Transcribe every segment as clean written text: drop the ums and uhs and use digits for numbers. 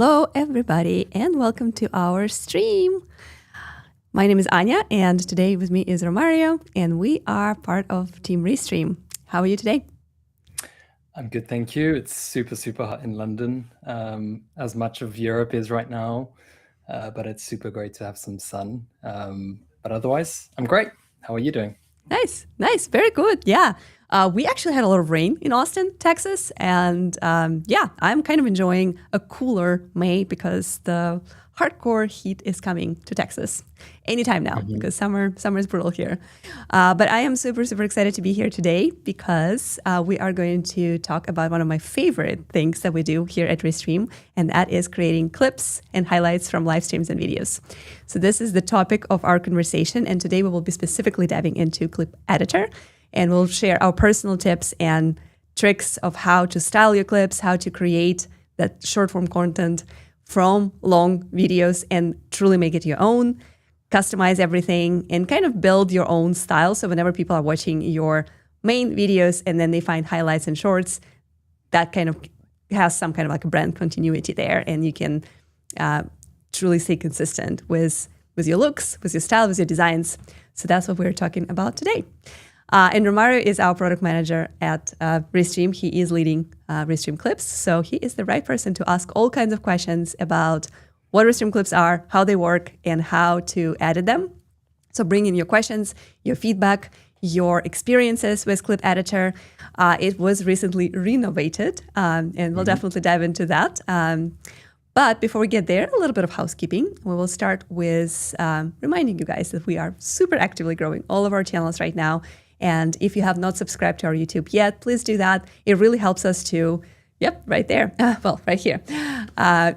Hello, everybody, and welcome to our stream. My name is Anya, and today with me is Romario, and we are part of Team Restream. How are you today? I'm good, thank you. It's super hot in London, as much of Europe is right now, but it's super great to have some sun. But otherwise, I'm great. How are you doing? Nice, very good. Yeah, we actually had a lot of rain in Austin, Texas, and I'm kind of enjoying a cooler May because the hardcore heat is coming to Texas anytime now because summer is brutal here. But I am super excited to be here today because we are going to talk about one of my favorite things that we do here at Restream, and that is creating clips and highlights from live streams and videos. So this is the topic of our conversation, and today we will be specifically diving into Clip Editor, and we'll share our personal tips and tricks of how to style your clips, how to create that short form content from long videos and truly make it your own, customize everything, and kind of build your own style. So whenever people are watching your main videos and then they find highlights and shorts, that kind of has some kind of like a brand continuity there, and you can truly stay consistent with your looks, with your style, with your designs. So that's what we're talking about today. And Romario is our product manager at Restream. He is leading Restream Clips. So he is the right person to ask all kinds of questions about what Restream Clips are, how they work, and how to edit them. So bring in your questions, your feedback, your experiences with Clip Editor. It was recently renovated, and we'll definitely dive into that. But before we get there, a little bit of housekeeping. We will start with reminding you guys that we are super actively growing all of our channels right now. And if you have not subscribed to our YouTube yet, please do that. It really helps us to, right there. Right here.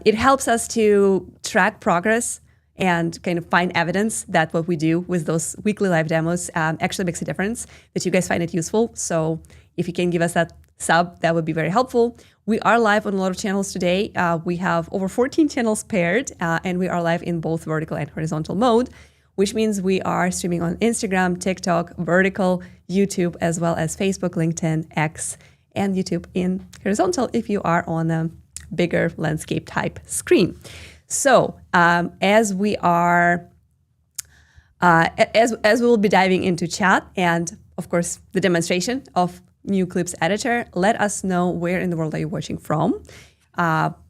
It helps us to track progress and kind of find evidence that what we do with those weekly live demos actually makes a difference, that you guys find it useful. So if you can give us that sub, that would be very helpful. We are live on a lot of channels today. We have over 14 channels paired, and we are live in both vertical and horizontal mode, which means we are streaming on Instagram, TikTok, vertical, YouTube, as well as Facebook, LinkedIn, X, and YouTube in horizontal if you are on a bigger landscape type screen. So as we are, as we will be diving into chat and of course the demonstration of new Clips Editor, let us know where in the world are you watching from.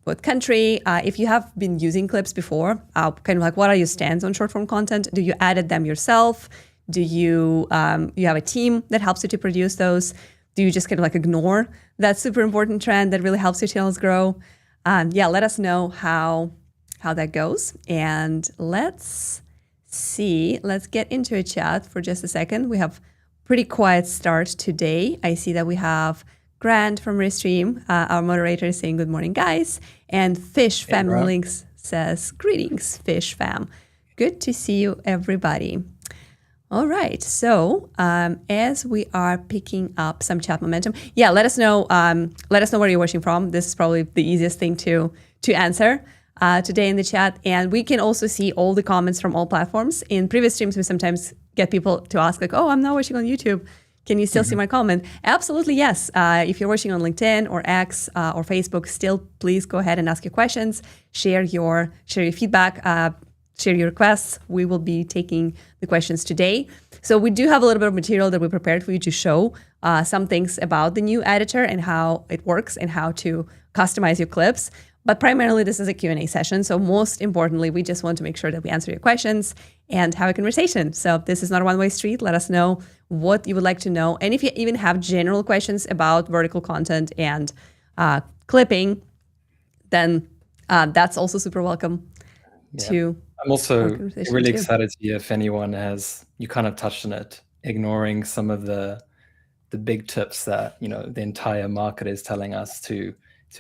What country, if you have been using clips before, kind of like what are your stands on short form content? Do you edit them yourself? Do you you have a team that helps you to produce those? Do you just kind of like ignore that super important trend that really helps your channels grow? Let us know how that goes. And let's get into a chat for just a second. We have pretty quiet start today. I see that we have Grant from Restream, our moderator, is saying good morning, guys. And Fish Fam Links says, greetings, Fish Fam. Good to see you, everybody. All right, so as we are picking up some chat momentum, let us know where you're watching from. This is probably the easiest thing to answer today in the chat. And we can also see all the comments from all platforms. In previous streams, we sometimes get people to ask like, oh, I'm not watching on YouTube. Can you still see my comment? Absolutely, yes. If you're watching on LinkedIn or X or Facebook, still please go ahead and ask your questions, share your feedback, share your requests. We will be taking the questions today. So we do have a little bit of material that we prepared for you to show some things about the new editor and how it works and how to customize your clips. But primarily, this is a Q&A session. So most importantly, we just want to make sure that we answer your questions and have a conversation. So this is not a one-way street. Let us know what you would like to know. And if you even have general questions about vertical content and clipping, then that's also super welcome to I'm also really excited to hear if anyone has, you kind of touched on it, ignoring some of the big tips that, the entire market is telling us to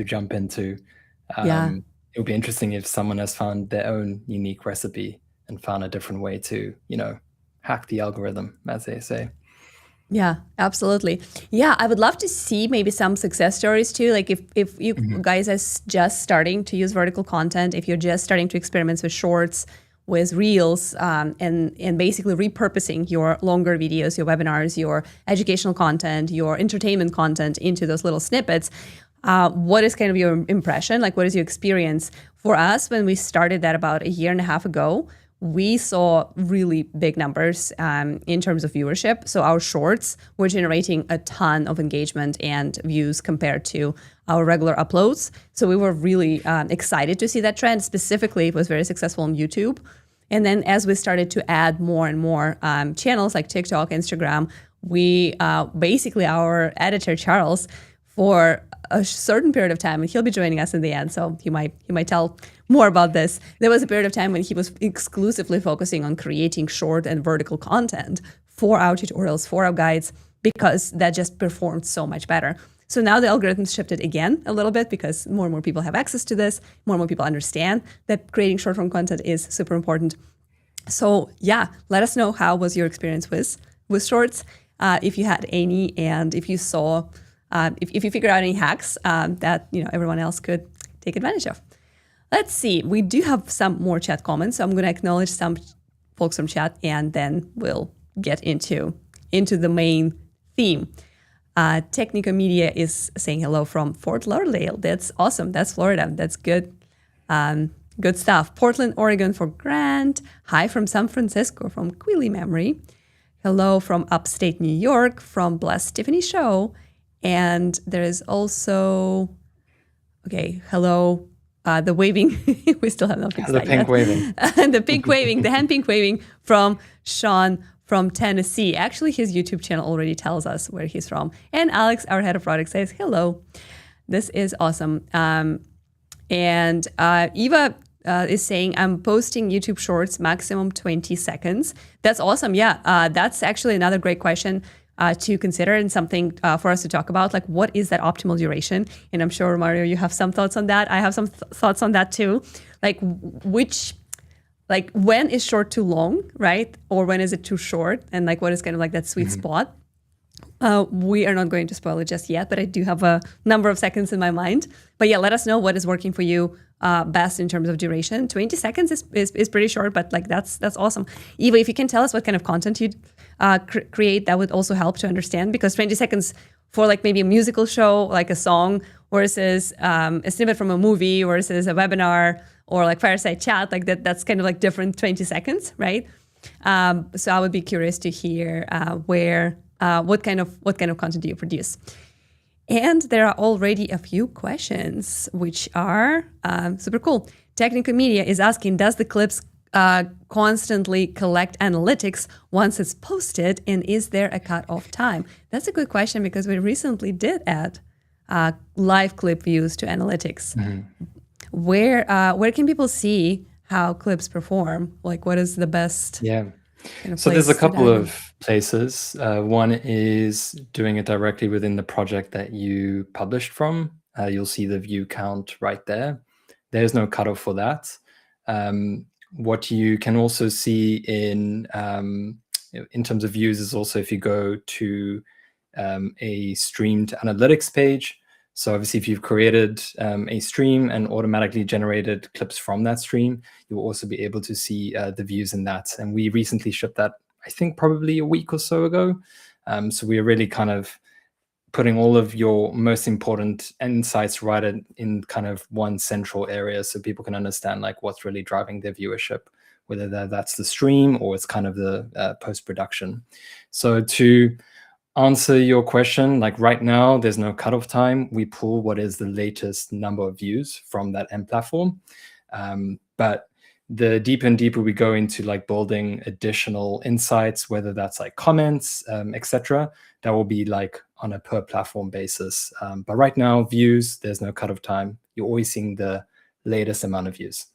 jump into. It would be interesting if someone has found their own unique recipe and found a different way to, hack the algorithm, as they say. Yeah, absolutely. Yeah, I would love to see maybe some success stories too. Like if you guys are just starting to use vertical content, if you're just starting to experiment with shorts, with reels, and basically repurposing your longer videos, your webinars, your educational content, your entertainment content into those little snippets. What is kind of your impression? Like, what is your experience? For us, when we started that about a year and a half ago, we saw really big numbers in terms of viewership. So our shorts were generating a ton of engagement and views compared to our regular uploads. So we were really excited to see that trend. Specifically, it was very successful on YouTube. And then as we started to add more and more channels like TikTok, Instagram, we basically, our editor, Charles, for a certain period of time, and he'll be joining us in the end, so he might tell more about this. There was a period of time when he was exclusively focusing on creating short and vertical content for our tutorials, for our guides, because that just performed so much better. So now the algorithms shifted again a little bit because more and more people have access to this, more and more people understand that creating short form content is super important. So yeah, let us know how was your experience with shorts, if you had any, and if you saw if you figured out any hacks that everyone else could take advantage of. Let's see. We do have some more chat comments, so I'm going to acknowledge some folks from chat, and then we'll get into the main theme. Technica Media is saying hello from Fort Lauderdale. That's awesome. That's Florida. That's good. Good stuff. Portland, Oregon for Grant. Hi from San Francisco from Quilly Memory. Hello from upstate New York from Blessed Tiffany Show. And there is also, hello, the waving. We still have not fixed that yet. Waving. The pink waving, the hand pink waving from Sean from Tennessee. Actually, his YouTube channel already tells us where he's from. And Alex, our head of product, says hello. This is awesome. And Eva is saying, I'm posting YouTube Shorts maximum 20 seconds. That's awesome. Yeah, that's actually another great question to consider and something for us to talk about. Like, what is that optimal duration? And I'm sure, Mario, you have some thoughts on that. I have some thoughts on that too. Like, when is short too long, right? Or when is it too short? And like, what is kind of like that sweet spot? We are not going to spoil it just yet, but I do have a number of seconds in my mind. But yeah, let us know what is working for you best in terms of duration. 20 seconds is pretty short, but like that's awesome. Eva, if you can tell us what kind of content you'd create, that would also help to understand, because 20 seconds for like maybe a musical show, like a song, versus a snippet from a movie, versus a webinar, or like fireside chat, like that's kind of like different 20 seconds, right? So I would be curious to hear what kind of content do you produce? And there are already a few questions, which are super cool. Technica Media is asking, does the clips constantly collect analytics once it's posted, and is there a cutoff time? That's a good question, because we recently did add live clip views to analytics. Where can people see how clips perform? Like, what is the best? Yeah. So there's a couple of places. One is doing it directly within the project that you published from. You'll see the view count right there. There's no cutoff for that. What you can also see in terms of views is also if you go to a streamed analytics page. So obviously, if you've created a stream and automatically generated clips from that stream, you'll also be able to see the views in that. And we recently shipped that, I think, probably a week or so ago. So we are really kind of putting all of your most important insights right in kind of one central area, so people can understand like what's really driving their viewership, whether that's the stream or it's kind of the post-production. So to answer your question, like right now, there's no cutoff time. We pull what is the latest number of views from that end platform. But the deeper and deeper we go into like building additional insights, whether that's like comments, etc., that will be like on a per platform basis. But right now, views, there's no cutoff time. You're always seeing the latest amount of views.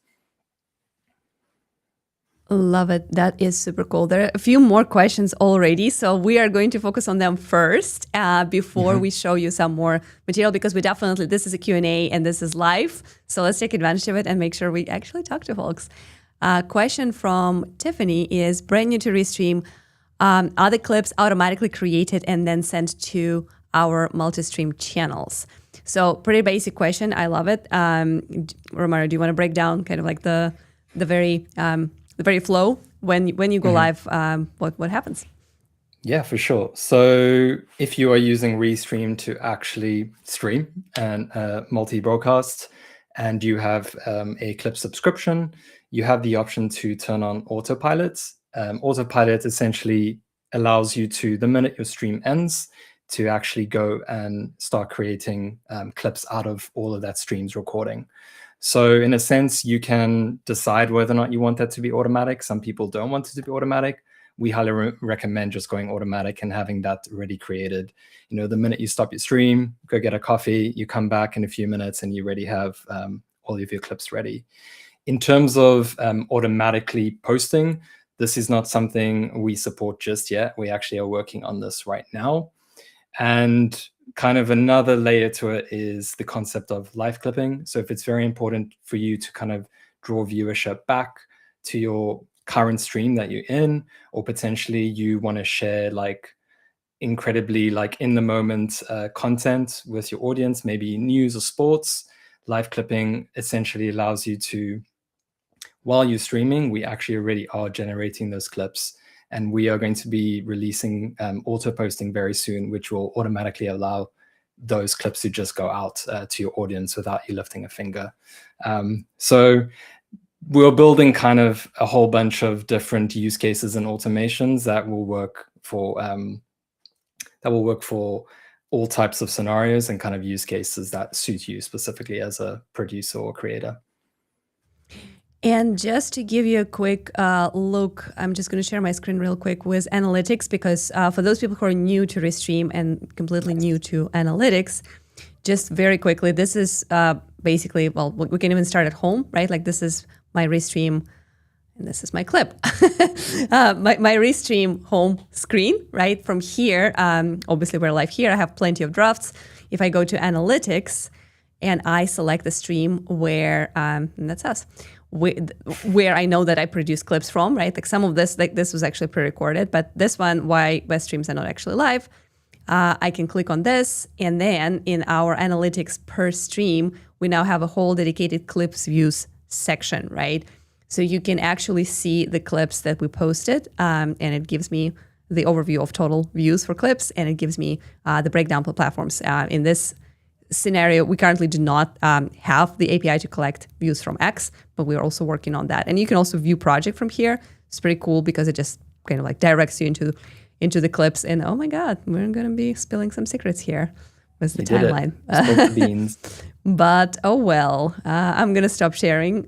Love it. That is super cool. There are a few more questions already, so we are going to focus on them first before we show you some more material, because this is a Q&A and this is live. So let's take advantage of it and make sure we actually talk to folks. Question from Tiffany is, brand new to Restream, are the clips automatically created and then sent to our multi-stream channels? So pretty basic question. I love it. Romero, do you want to break down kind of like the very flow when you go live, what happens? Yeah, for sure. So if you are using Restream to actually stream and multi-broadcast, and you have a Clip subscription, you have the option to turn on autopilot. Autopilot essentially allows you to, the minute your stream ends, to actually go and start creating clips out of all of that stream's recording. So in a sense, you can decide whether or not you want that to be automatic. Some people don't want it to be automatic. We highly recommend just going automatic and having that already created. You know, the minute you stop your stream, go get a coffee, you come back in a few minutes and you already have all of your clips ready. In terms of automatically posting, this is not something we support just yet. We actually are working on this right now. And kind of another layer to it is the concept of live clipping. So if it's very important for you to kind of draw viewership back to your current stream that you're in, or potentially you want to share like incredibly like in the moment content with your audience, maybe news or sports, live clipping essentially allows you to, while you're streaming, we actually already are generating those clips, and we are going to be releasing auto posting very soon, which will automatically allow those clips to just go out to your audience without you lifting a finger. So we're building kind of a whole bunch of different use cases and automations that will work for all types of scenarios and kind of use cases that suit you specifically as a producer or creator. And just to give you a quick look, I'm just going to share my screen real quick with analytics, because for those people who are new to Restream and completely new to analytics, just very quickly, this is basically, well, we can even start at home, right? Like this is my Restream, and this is my clip. my Restream home screen, right? From here, obviously we're live here. I have plenty of drafts. If I go to analytics and I select the stream where, and that's us, where I know that I produce clips from, right? Like some of this, like this was actually pre-recorded, but this one, why West streams are not actually live, I can click on this, and then in our analytics per stream, we now have a whole dedicated clips views section, right? So you can actually see the clips that we posted, and it gives me the overview of total views for clips, and it gives me the breakdown per platforms. In this scenario, we currently do not have the API to collect views from X, but we're also working on that. And you can also view project from here. It's pretty cool because it just kind of like directs you into the clips. And oh my God, we're going to be spilling some secrets here with the timeline. Spoke the beans. But oh well, I'm going to stop sharing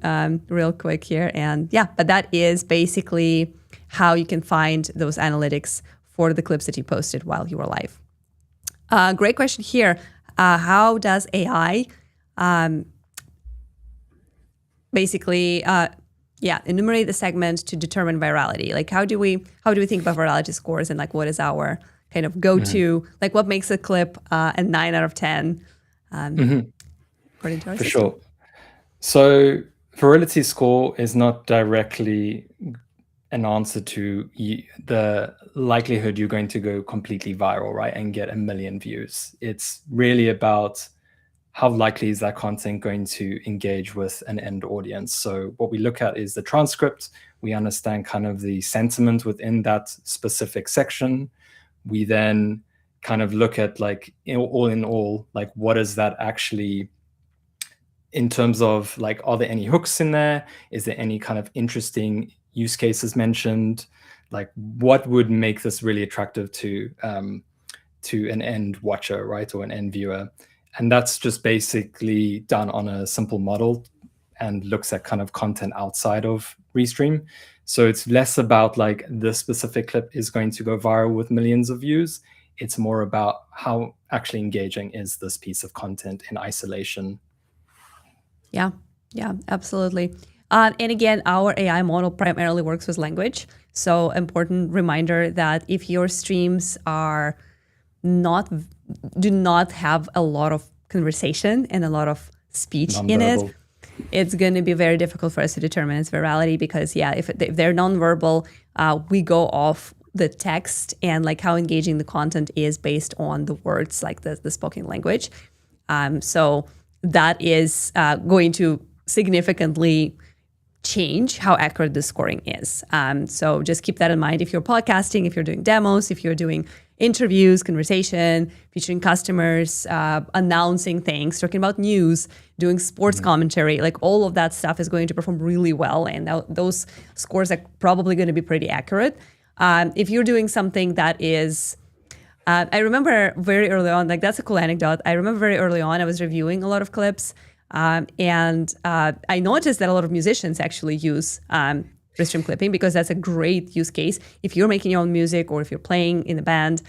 real quick here. And yeah, but that is basically how you can find those analytics for the clips that you posted while you were live. Great question here. How does AI basically enumerate the segment to determine virality? Like how do we think about virality scores, and like what is our kind of go-to, like what makes a clip a 9 out of 10 according to our For system? sure. So virality score is not directly an answer to the likelihood you're going to go completely viral, right, and get 1 million views. It's really about how likely is that content going to engage with an end audience. So what we look at is the transcript. We understand kind of the sentiment within that specific section. We then kind of look at like all in all, like what is that actually in terms of like, are there any hooks in there? Is there any kind of interesting use cases mentioned? Like what would make this really attractive to an end watcher, right, or an end viewer? And that's just basically done on a simple model and looks at kind of content outside of Restream. So it's less about like this specific clip is going to go viral with millions of views. It's more about how actually engaging is this piece of content in isolation. Yeah, absolutely. And again, our AI model primarily works with language. So important reminder that if your streams do not have a lot of conversation and a lot of speech in it, it's going to be very difficult for us to determine its virality, because if they're nonverbal, we go off the text and like how engaging the content is based on the words, like the spoken language. So that is going to significantly change how accurate the scoring is. So just keep that in mind if you're podcasting, if you're doing demos, if you're doing interviews, conversation, featuring customers, announcing things, talking about news, doing sports commentary, like all of that stuff is going to perform really well. And those scores are probably going to be pretty accurate. If you're doing something that is, I remember very early on, like that's a cool anecdote. I remember very early on, I was reviewing a lot of clips and I noticed that a lot of musicians actually use Restream clipping because that's a great use case. If you're making your own music or if you're playing in a band,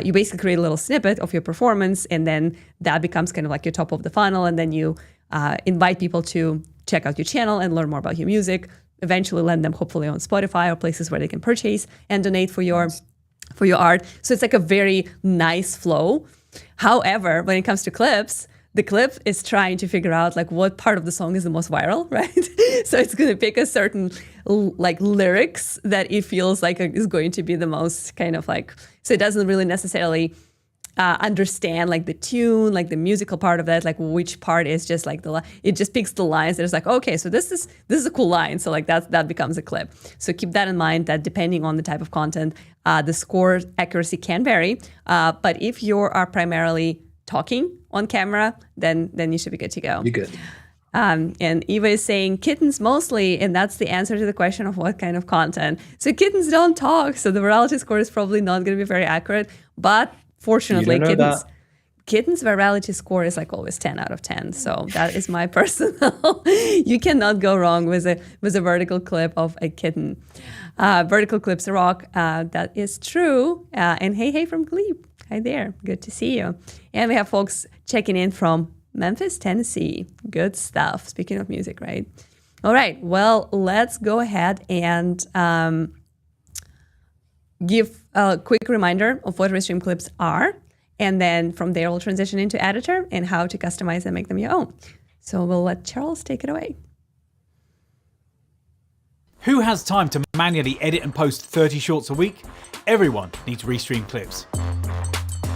you basically create a little snippet of your performance and then that becomes kind of like your top of the funnel. And then you invite people to check out your channel and learn more about your music, eventually land them hopefully on Spotify or places where they can purchase and donate for your art. So it's like a very nice flow. However, when it comes to clips, the clip is trying to figure out like what part of the song is the most viral, right? So it's going to pick a certain like lyrics that it feels like is going to be the most kind of like, so it doesn't really necessarily understand like the tune, like the musical part of that, like which part is just like it just picks the lines. There's like, okay, so this is a cool line. So like that becomes a clip. So keep that in mind that depending on the type of content, the score accuracy can vary. But if you are primarily talking on camera, then you should be good to go. You're good. And Eva is saying kittens mostly, and that's the answer to the question of what kind of content. So kittens don't talk, so the virality score is probably not going to be very accurate. But fortunately, kittens virality score is like always 10 out of 10. So that is my personal. You cannot go wrong with a vertical clip of a kitten. Vertical clips rock. That is true. And hey from Gleep. Hi there. Good to see you. And we have folks checking in from Memphis, Tennessee. Good stuff. Speaking of music, right? All right. Well, let's go ahead and give a quick reminder of what Restream clips are. And then from there, we'll transition into editor and how to customize and make them your own. So we'll let Charles take it away. Who has time to manually edit and post 30 shorts a week? Everyone needs Restream clips.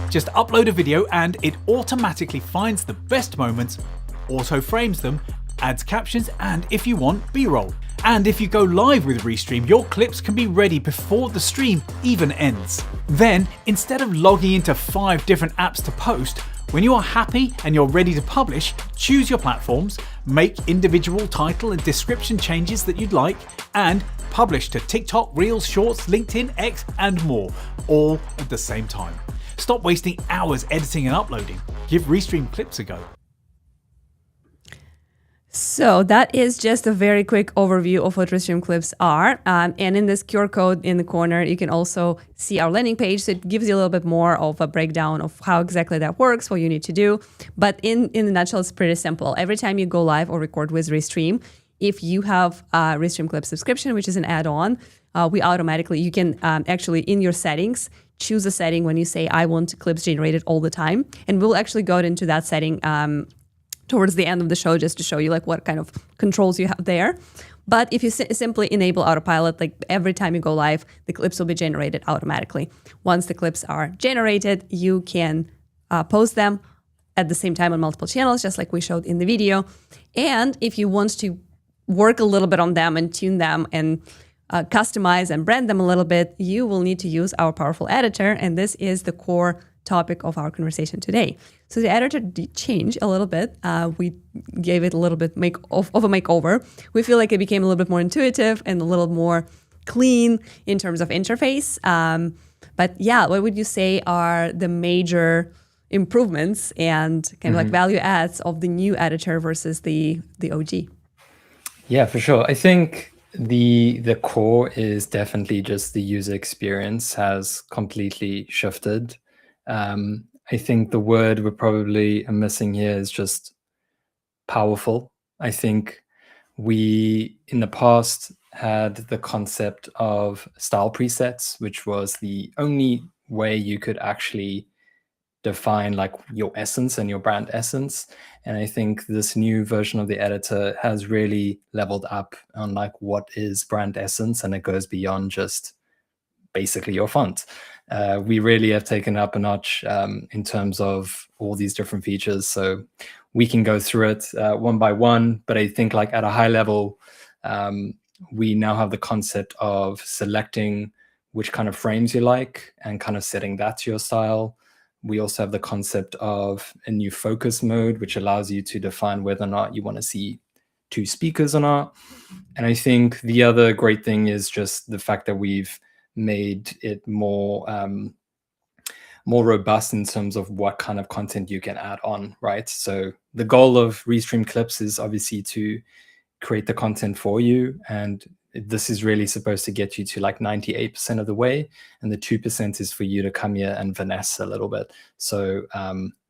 Just upload a video and it automatically finds the best moments, auto frames them, adds captions, and if you want, B-roll. And if you go live with Restream, your clips can be ready before the stream even ends. Then, instead of logging into 5 different apps to post, when you are happy and you're ready to publish, choose your platforms, make individual title and description changes that you'd like, and publish to TikTok, Reels, Shorts, LinkedIn, X, and more, all at the same time. Stop wasting hours editing and uploading. Give Restream clips a go. So that is just a very quick overview of what Restream clips are. And in this QR code in the corner, you can also see our landing page. So it gives you a little bit more of a breakdown of how exactly that works, what you need to do. But in the nutshell, it's pretty simple. Every time you go live or record with Restream, if you have a Restream Clip subscription, which is an add-on, you can actually in your settings, choose a setting when you say, I want clips generated all the time. And we'll actually go into that setting towards the end of the show just to show you like what kind of controls you have there. But if you simply enable autopilot, like every time you go live, the clips will be generated automatically. Once the clips are generated, you can post them at the same time on multiple channels, just like we showed in the video. And if you want to work a little bit on them and tune them and customize and brand them a little bit, you will need to use our powerful editor. And this is the core topic of our conversation today. So the editor did change a little bit. We gave it a little bit of a makeover. We feel like it became a little bit more intuitive and a little more clean in terms of interface. But yeah, what would you say are the major improvements and kind of like value adds of the new editor versus the OG? Yeah, for sure. I think the core is definitely just the user experience has completely shifted. I think the word we're probably missing here is just powerful. I think we in the past had the concept of style presets, which was the only way you could actually define like your essence and your brand essence. And I think this new version of the editor has really leveled up on like what is brand essence, and it goes beyond just basically your font. We really have taken up a notch in terms of all these different features. So we can go through it one by one, but I think like at a high level, We now have the concept of selecting which kind of frames you like and kind of setting that to your style. We also have the concept of a new focus mode, which allows you to define whether or not you want to see two speakers or not. And I think the other great thing is just the fact that we've made it more robust in terms of what kind of content you can add on, right? So the goal of Restream Clips is obviously to create the content for you, and this is really supposed to get you to like 98% of the way, and the 2% is for you to come here and finesse a little bit. So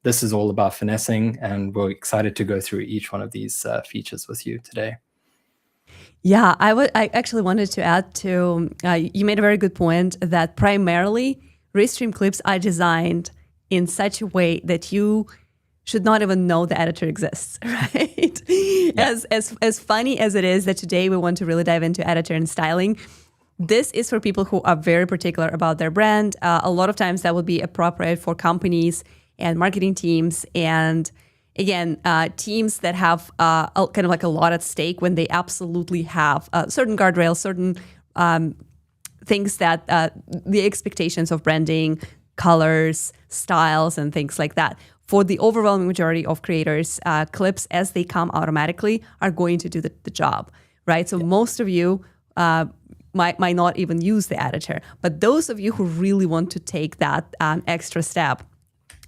this is all about finessing, and we're excited to go through each one of these features with you today. Yeah, I actually wanted to add to, you made a very good point that primarily Restream Clips are designed in such a way that you should not even know the editor exists, right? Yeah. As funny as it is that today we want to really dive into editor and styling, this is for people who are very particular about their brand. A lot of times that would be appropriate for companies and marketing teams, and again, teams that have kind of like a lot at stake when they absolutely have certain guardrails, certain things that the expectations of branding, colors, styles, and things like that. For the overwhelming majority of creators, clips, as they come automatically, are going to do the job, right? So most of you might not even use the editor. But those of you who really want to take that extra step,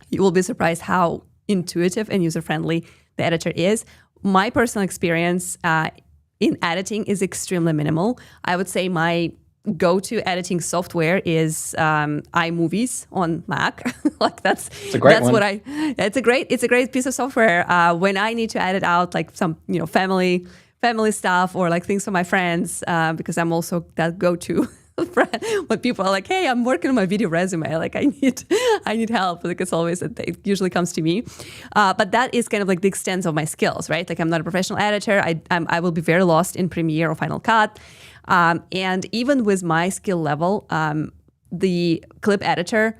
you will be surprised how intuitive and user-friendly the editor is. My personal experience in editing is extremely minimal. I would say my go-to editing software is iMovies on Mac. Like it's a great piece of software. When I need to edit out like some family stuff or like things for my friends, because I'm also that go-to friend when people are like, hey, I'm working on my video resume, like I need help. Like it usually comes to me. But that is kind of like the extent of my skills, right? Like I'm not a professional editor. I will be very lost in Premiere or Final Cut. And even with my skill level, the clip editor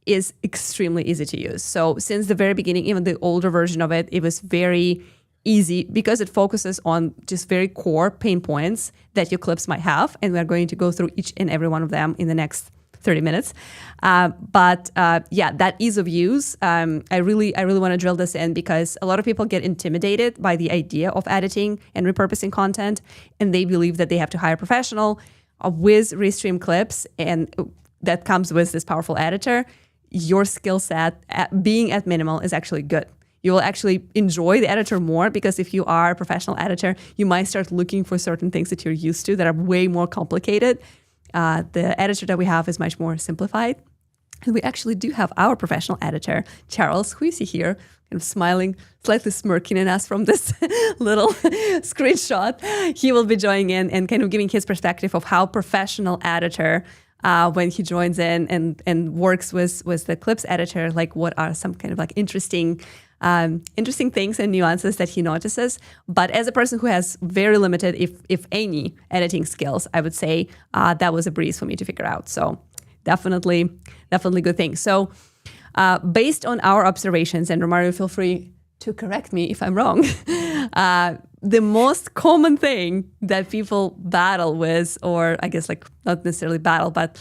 is extremely easy to use. So since the very beginning, even the older version of it, it was very easy because it focuses on just very core pain points that your clips might have. And we're going to go through each and every one of them in the next 30 minutes. But that ease of use, I really want to drill this in because a lot of people get intimidated by the idea of editing and repurposing content, and they believe that they have to hire a professional. With Restream Clips, and that comes with this powerful editor, your skill set being at minimal is actually good. You will actually enjoy the editor more because if you are a professional editor, you might start looking for certain things that you're used to that are way more complicated. The editor that we have is much more simplified. And we actually do have our professional editor, Charles, who you see here, kind of smiling, slightly smirking at us from this little screenshot. He will be joining in and kind of giving his perspective of how professional editor, when he joins in and works with the Clips editor, like what are some kind of like interesting things and nuances that he notices. But as a person who has very limited, if any, editing skills, I would say that was a breeze for me to figure out. So definitely good thing. So based on our observations, and Romario, feel free to correct me if I'm wrong, the most common thing that people battle with, or I guess like not necessarily battle, but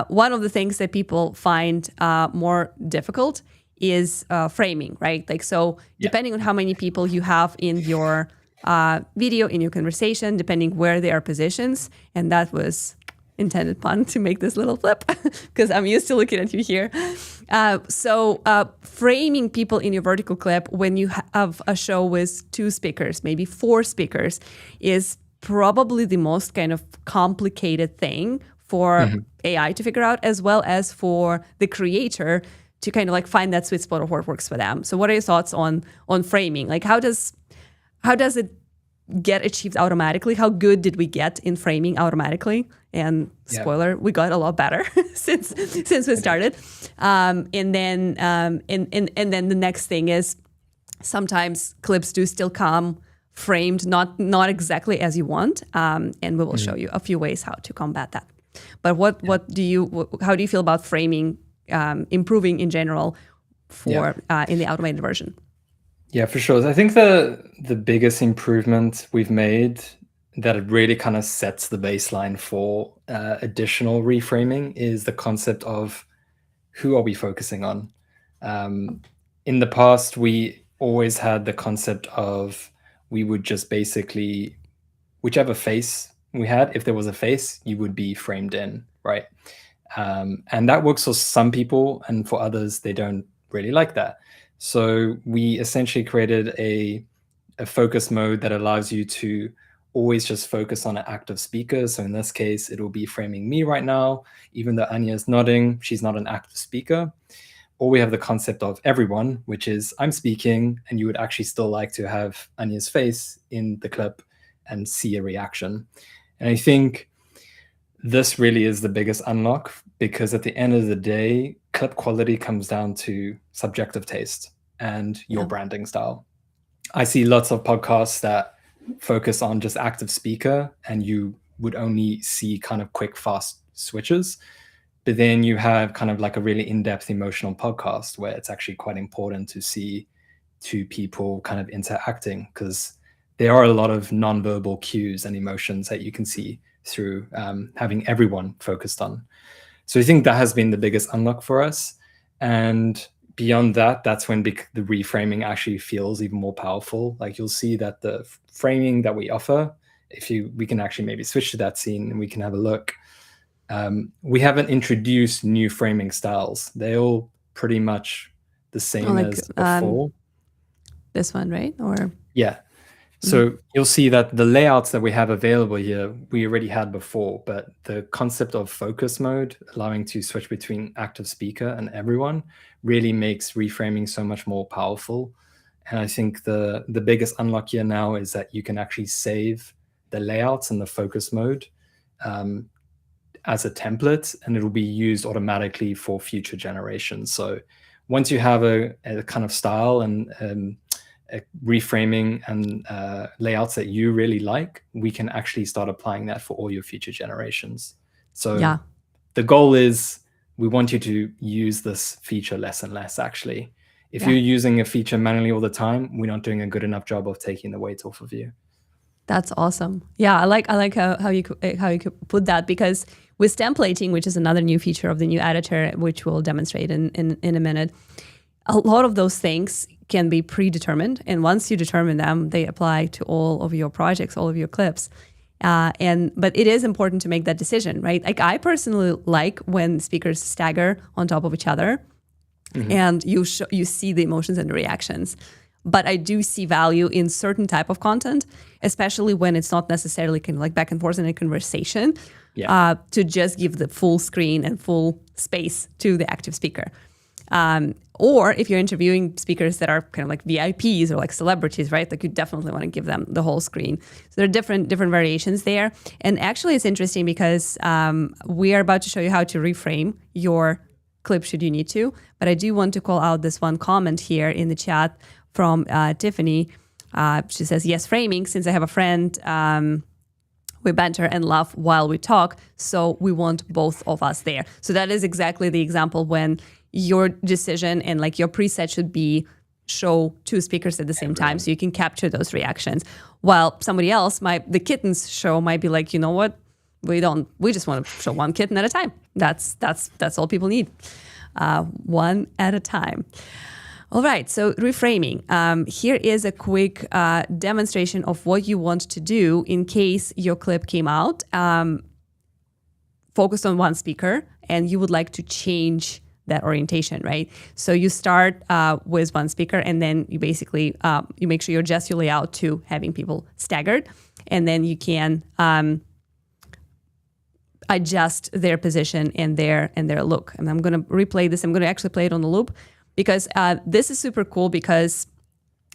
one of the things that people find more difficult is framing, right? Like, so depending on how many people you have in your video, in your conversation, depending where they are positions, and that was intended pun to make this little flip because I'm used to looking at you here. So framing people in your vertical clip when you have a show with 2 speakers, maybe 4 speakers, is probably the most kind of complicated thing for AI to figure out, as well as for the creator to kind of like find that sweet spot of what works for them. So what are your thoughts on framing? Like how does it get achieved automatically? How good did we get in framing automatically? And spoiler, we got a lot better since we started. And then the next thing is sometimes clips do still come framed not exactly as you want, and we will show you a few ways how to combat that. But how do you feel about framing improving in general for in the automated version? Yeah, for sure. I think the biggest improvement we've made that it really kind of sets the baseline for additional reframing is the concept of who are we focusing on. In the past, we always had the concept of we would just basically, whichever face we had, if there was a face, you would be framed in, right? And that works for some people, and for others, they don't really like that. So we essentially created a focus mode that allows you to always just focus on an active speaker. So in this case, it will be framing me right now. Even though Anya is nodding, she's not an active speaker. Or we have the concept of everyone, which is I'm speaking and you would actually still like to have Anya's face in the clip and see a reaction. And I think this really is the biggest unlock, because at the end of the day, clip quality comes down to subjective taste and your branding style. I see lots of podcasts that focus on just active speaker and you would only see kind of quick, fast switches. But then you have kind of like a really in-depth emotional podcast where it's actually quite important to see two people kind of interacting, because there are a lot of non-verbal cues and emotions that you can see through having everyone focused on. So I think that has been the biggest unlock for us. And beyond that, that's when the reframing actually feels even more powerful. Like you'll see that the framing that we offer, we can actually maybe switch to that scene and we can have a look. We haven't introduced new framing styles. They're all pretty much the same as before. This one, right? Or yeah. So you'll see that the layouts that we have available here, we already had before, but the concept of focus mode, allowing to switch between active speaker and everyone, really makes reframing so much more powerful. And I think the biggest unlock here now is that you can actually save the layouts and the focus mode as a template, and it will be used automatically for future generations. So once you have a kind of style and reframing and layouts that you really like, we can actually start applying that for all your future generations. So the goal is we want you to use this feature less and less, actually. If you're using a feature manually all the time, we're not doing a good enough job of taking the weight off of you. That's awesome. Yeah, I like how you could put that, because with templating, which is another new feature of the new editor, which we'll demonstrate in a minute, a lot of those things can be predetermined, and once you determine them, they apply to all of your projects, all of your clips. But it is important to make that decision, right? Like I personally like when speakers stagger on top of each other, and you see the emotions and the reactions. But I do see value in certain type of content, especially when it's not necessarily kind of like back and forth in a conversation, to just give the full screen and full space to the active speaker. Or if you're interviewing speakers that are kind of like VIPs or like celebrities, right? Like you definitely want to give them the whole screen. So there are different variations there. And actually it's interesting because we are about to show you how to reframe your clip should you need to. But I do want to call out this one comment here in the chat from Tiffany. She says, yes, framing, since I have a friend, we banter and laugh while we talk. So we want both of us there. So that is exactly the example when your decision and like your preset should be show two speakers at the same time, so you can capture those reactions. While somebody else the kittens show might be like, you know what, we just want to show one kitten at a time. That's all people need. One at a time. All right, so reframing. Here is a quick demonstration of what you want to do in case your clip came out focused on one speaker and you would like to change that orientation, right? So you start with one speaker, and then you basically you make sure you adjust your layout to having people staggered, and then you can adjust their position and their look. And I'm going to replay this. I'm going to actually play it on the loop because this is super cool, because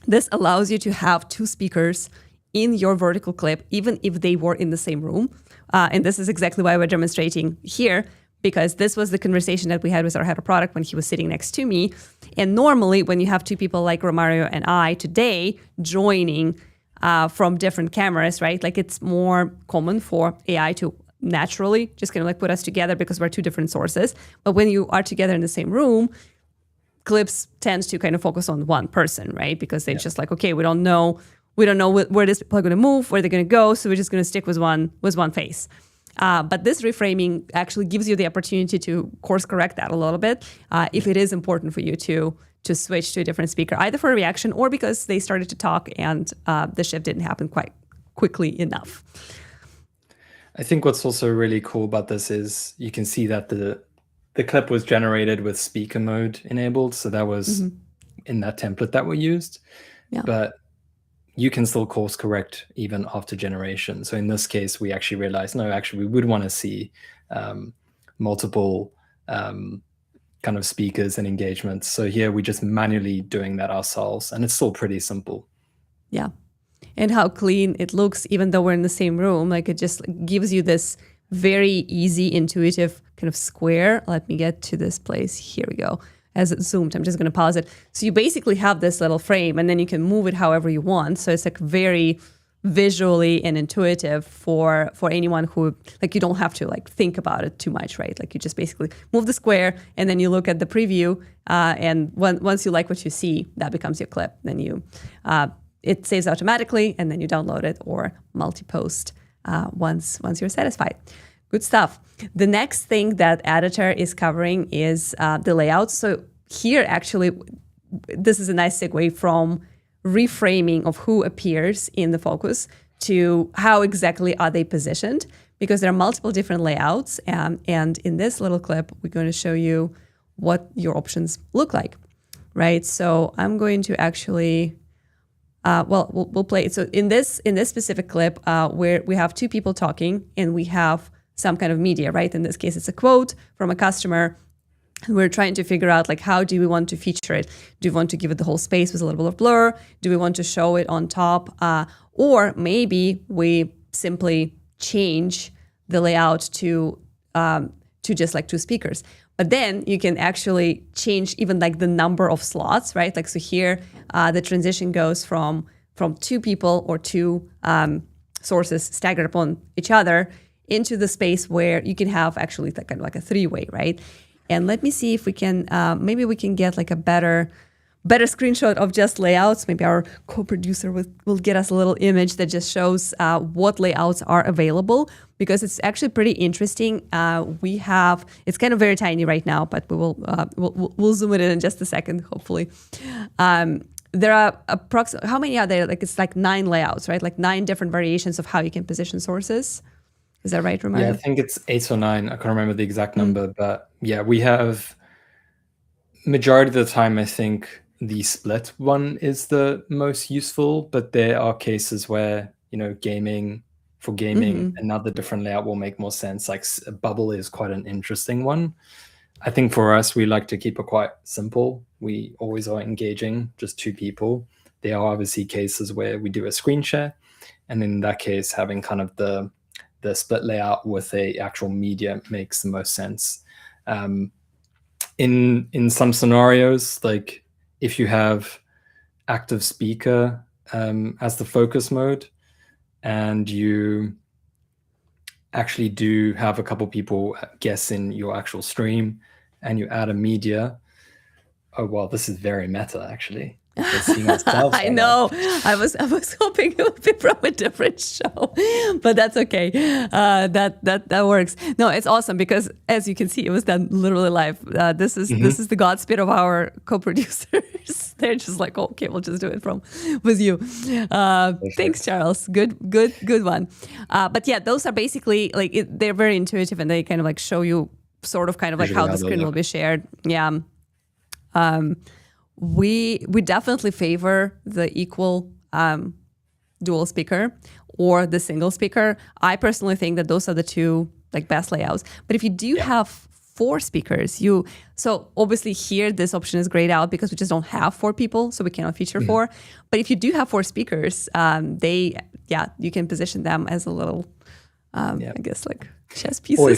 this allows you to have two speakers in your vertical clip, even if they were in the same room. And this is exactly why we're demonstrating here, because this was the conversation that we had with our head of product when he was sitting next to me. And normally when you have two people like Romario and I today joining from different cameras, right? Like it's more common for AI to naturally just kind of like put us together because we're two different sources. But when you are together in the same room, clips tend to kind of focus on one person, right? Because they're just like, okay, we don't know we don't know where this people are going to move, where they're going to go, so we're just going to stick with one face. But this reframing actually gives you the opportunity to course correct that a little bit if it is important for you to switch to a different speaker, either for a reaction or because they started to talk and the shift didn't happen quite quickly enough. I think what's also really cool about this is you can see that the clip was generated with speaker mode enabled. So that was in that template that we used. Yeah. But you can still course correct even after generation. So in this case, we actually realized, no, actually, we would want to see multiple kind of speakers and engagements. So here we're just manually doing that ourselves, and it's still pretty simple. Yeah. And how clean it looks, even though we're in the same room. Like, it just gives you this very easy, intuitive kind of square. Let me get to this place. Here we go. As it zoomed, I'm just going to pause it. So you basically have this little frame, and then you can move it however you want. So it's like very visually and intuitive for anyone who, like, you don't have to like think about it too much, right? Like, you just basically move the square, and then you look at the preview, and once you like what you see, that becomes your clip. Then you it saves automatically, and then you download it or multi-post once you're satisfied. Good stuff. The next thing that Editor is covering is the layout. So here, actually, this is a nice segue from reframing of who appears in the focus to how exactly are they positioned, because there are multiple different layouts. And in this little clip, we're going to show you what your options look like, right? So I'm going to actually... we'll play it. So in this specific clip, where we have two people talking and we have some kind of media, right? In this case, it's a quote from a customer. And we're trying to figure out, like, how do we want to feature it? Do we want to give it the whole space with a little bit of blur? Do we want to show it on top? Or maybe we simply change the layout to just like two speakers. But then you can actually change even like the number of slots, right? Like, so here, the transition goes from two people or two sources staggered upon each other into the space where you can have actually kind of like a three-way, right? And let me see if we can, maybe we can get like a better screenshot of just layouts. Maybe our co-producer will get us a little image that just shows what layouts are available, because it's actually pretty interesting. It's kind of very tiny right now, but we'll zoom it in just a second, hopefully. There are how many are there? Like, it's like 9 layouts, right? Like 9 different variations of how you can position sources. Is that right, Roman? Yeah, I think it's 8 or 9. I can't remember the exact number, but yeah, we have majority of the time, I think the split one is the most useful, but there are cases where, gaming, another different layout will make more sense. Like, a bubble is quite an interesting one. I think for us, we like to keep it quite simple. We always are engaging just 2 people. There are obviously cases where we do a screen share, and in that case, having kind of the split layout with a actual media makes the most sense. In some scenarios, like if you have active speaker as the focus mode, and you actually do have a couple people guess in your actual stream, and you add a media. Oh, well, this is very meta, actually. I know. I was hoping it would be from a different show, but that's okay. That works. No, it's awesome, because as you can see, it was done literally live. This is the Godspeed of our co-producers. They're just like, oh, okay, we'll just do it with you. Thanks, Charles. Good one. But yeah, those are basically like they're very intuitive, and they kind of like show you sort of kind of like how the screen will be shared. Yeah. We definitely favor the equal dual speaker or the single speaker. I personally think that those are the two like best layouts. But if you do have 4 speakers, so obviously here this option is grayed out because we just don't have 4 people, so we cannot feature 4. But if you do have 4 speakers, you can position them as a little I guess like chess pieces. Or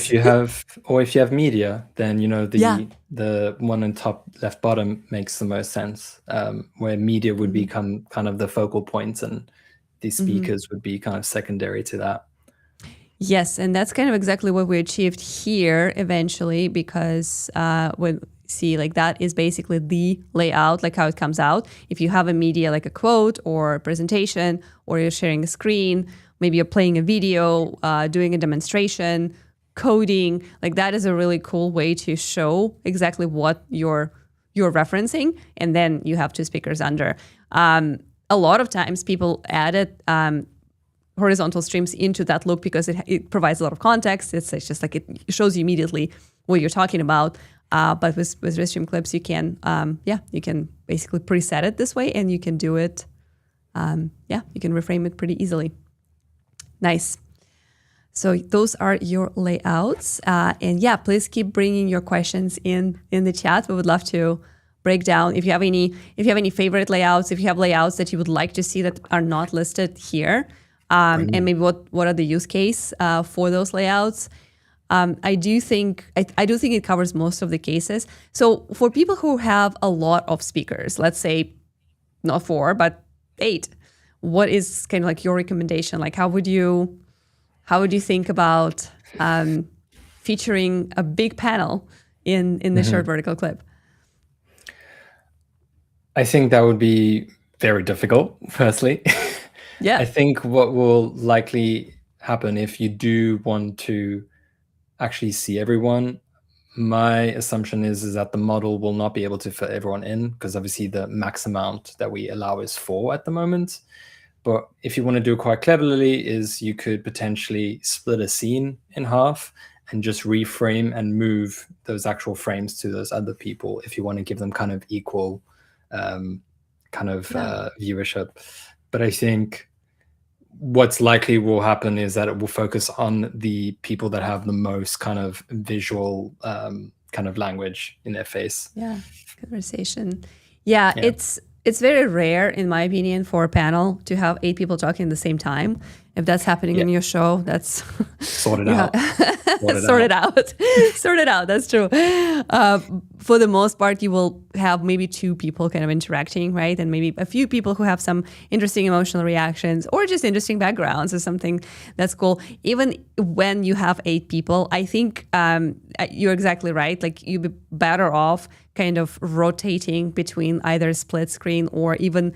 if you have media, then the one in top left bottom makes the most sense. Where media would become kind of the focal point, and these speakers would be kind of secondary to that. Yes, and that's kind of exactly what we achieved here eventually, because when see like that is basically the layout, like how it comes out. If you have a media like a quote or a presentation, or you're sharing a screen, maybe you're playing a video, doing a demonstration, coding, like that is a really cool way to show exactly what you're referencing, and then you have two speakers under. A lot of times people added horizontal streams into that loop because it provides a lot of context. It's just like it shows you immediately what you're talking about. But with Restream Clips, you can you can basically preset it this way, and you can do it. You can reframe it pretty easily. Nice. So those are your layouts, and please keep bringing your questions in the chat. We would love to break down if you have any favorite layouts, if you have layouts that you would like to see that are not listed here, and maybe what are the use case for those layouts. I do think it covers most of the cases. So for people who have a lot of speakers, let's say not 4 but 8, what is kind of like your recommendation? Like how would you think about featuring a big panel in the short vertical clip? I think that would be very difficult, firstly. Yeah. I think what will likely happen if you do want to actually see everyone, my assumption is that the model will not be able to fit everyone in, because obviously the max amount that we allow is 4 at the moment. But if you want to do it quite cleverly, is you could potentially split a scene in half and just reframe and move those actual frames to those other people if you want to give them kind of equal viewership. But I think what's likely will happen is that it will focus on the people that have the most kind of visual kind of language in their face. Yeah, conversation. Yeah. It's very rare, in my opinion, for a panel to have 8 people talking at the same time. If that's happening in your show, that's sort it out. Sort it out. That's true. For the most part, you will have maybe 2 people kind of interacting, right? And maybe a few people who have some interesting emotional reactions or just interesting backgrounds or something that's cool. Even when you have 8 people, I think you're exactly right. Like you'd be better off kind of rotating between either split screen or even,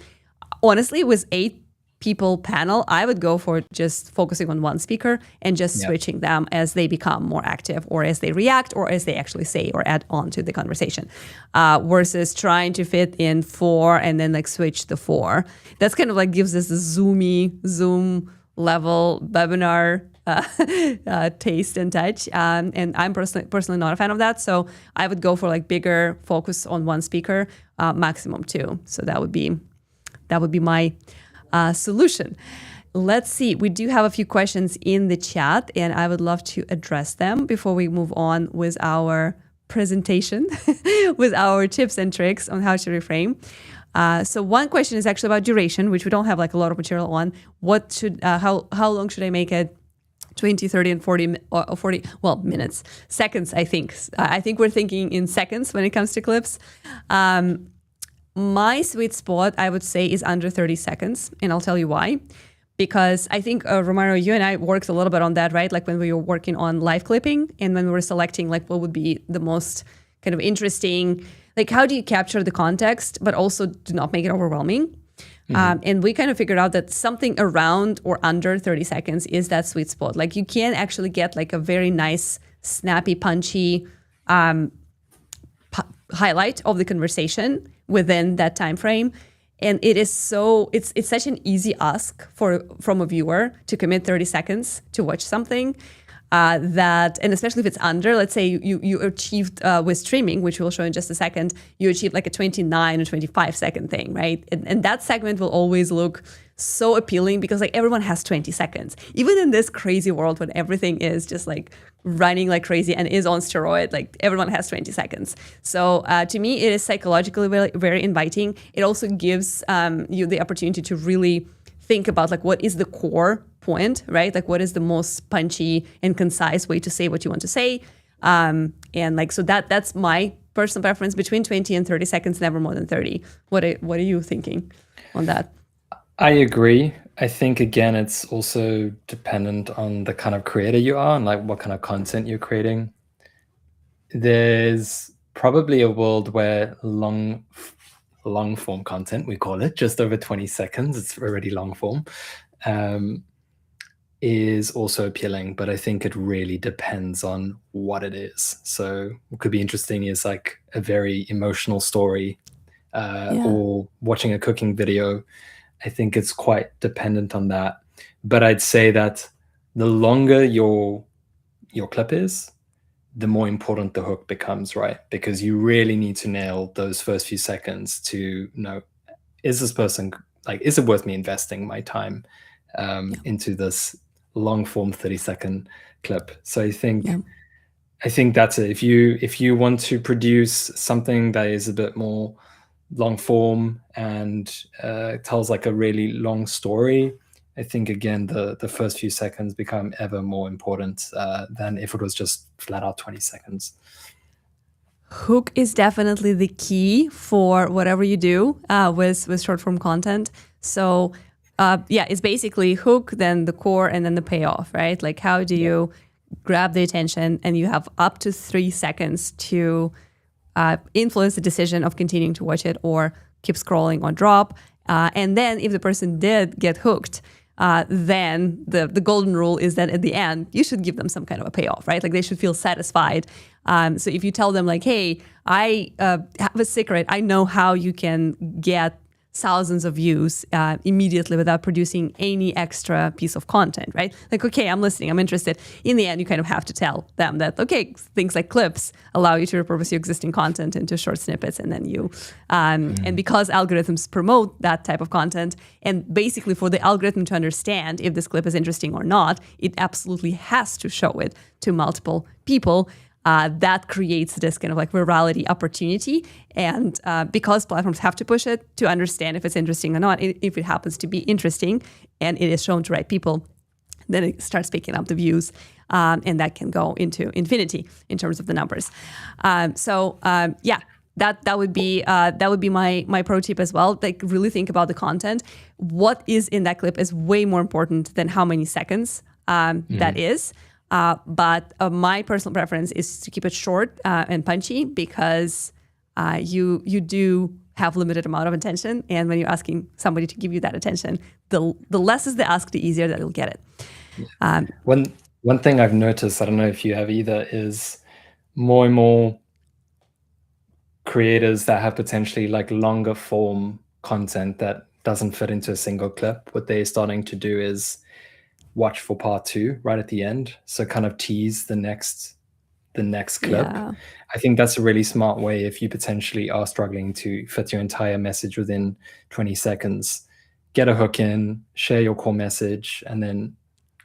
honestly, with 8 people panel, I would go for just focusing on one speaker and just switching them as they become more active, or as they react, or as they actually say or add on to the conversation, versus trying to fit in 4 and then like switch the 4. That's kind of like gives us a Zoom level webinar taste and touch. And I'm personally not a fan of that. So I would go for like bigger focus on one speaker, maximum 2. So that would be my solution. Let's see. We do have a few questions in the chat, and I would love to address them before we move on with our presentation, with our tips and tricks on how to reframe. So one question is actually about duration, which we don't have like a lot of material on. What should, how long should I make it? 20, 30, and 40, minutes, seconds, I think. I think we're thinking in seconds when it comes to clips. My sweet spot, I would say, is under 30 seconds, and I'll tell you why. Because I think, Romano, you and I worked a little bit on that, right? Like when we were working on live clipping, and when we were selecting like what would be the most kind of interesting, like how do you capture the context, but also do not make it overwhelming? And we kind of figured out that something around or under 30 seconds is that sweet spot. Like you can actually get like a very nice, snappy, punchy highlight of the conversation within that time frame. And it is it's such an easy ask from a viewer to commit 30 seconds to watch something. And especially if it's under, let's say you achieved with streaming, which we'll show in just a second, you achieved like a 29 or 25 second thing, right? And that segment will always look so appealing because like everyone has 20 seconds. Even in this crazy world when everything is just like running like crazy and is on steroid, like everyone has 20 seconds. So to me, it is psychologically very, very inviting. It also gives you the opportunity to really think about like what is the core point, right? Like what is the most punchy and concise way to say what you want to say. And like, so that's my personal preference, between 20 and 30 seconds, never more than 30. What are you thinking on that? I agree. I think again, it's also dependent on the kind of creator you are and like what kind of content you're creating. There's probably a world where long form content, we call it, just over 20 seconds, it's already long form, is also appealing, but I think it really depends on what it is. So what could be interesting is like a very emotional story, or watching a cooking video. I think it's quite dependent on that. But I'd say that the longer your clip is, the more important the hook becomes, right? Because you really need to nail those first few seconds to know, is this person, like, is it worth me investing my time into this long form 30-second clip? So I think that's it. If you want to produce something that is a bit more long form and tells like a really long story, I think again the first few seconds become ever more important than if it was just flat out 20 seconds. Hook is definitely the key for whatever you do with short form content. So it's basically hook, then the core, and then the payoff, right? Like how do you grab the attention, and you have up to 3 seconds to influence the decision of continuing to watch it or keep scrolling or drop. And then if the person did get hooked, then the golden rule is that at the end, you should give them some kind of a payoff, right? Like they should feel satisfied. So if you tell them like, hey, I have a secret, I know how you can get thousands of views immediately without producing any extra piece of content, right? Like, okay, I'm listening, I'm interested. In the end, you kind of have to tell them that, okay, things like clips allow you to repurpose your existing content into short snippets, and then you, and because algorithms promote that type of content, and basically for the algorithm to understand if this clip is interesting or not, it absolutely has to show it to multiple people. That creates this kind of like virality opportunity. And because platforms have to push it to understand if it's interesting or not, if it happens to be interesting and it is shown to right people, then it starts picking up the views. And that can go into infinity in terms of the numbers. That would be my pro tip as well. Like really think about the content. What is in that clip is way more important than how many seconds that is. But my personal preference is to keep it short and punchy, because you do have limited amount of attention, and when you're asking somebody to give you that attention, the less is the ask, the easier that you'll get it. One thing I've noticed, I don't know if you have either, is more and more creators that have potentially like longer form content that doesn't fit into a single clip. What they're starting to do is watch for part 2 right at the end, so kind of tease the next clip. I think that's a really smart way if you potentially are struggling to fit your entire message within 20 seconds. Get a hook in, share your core message, and then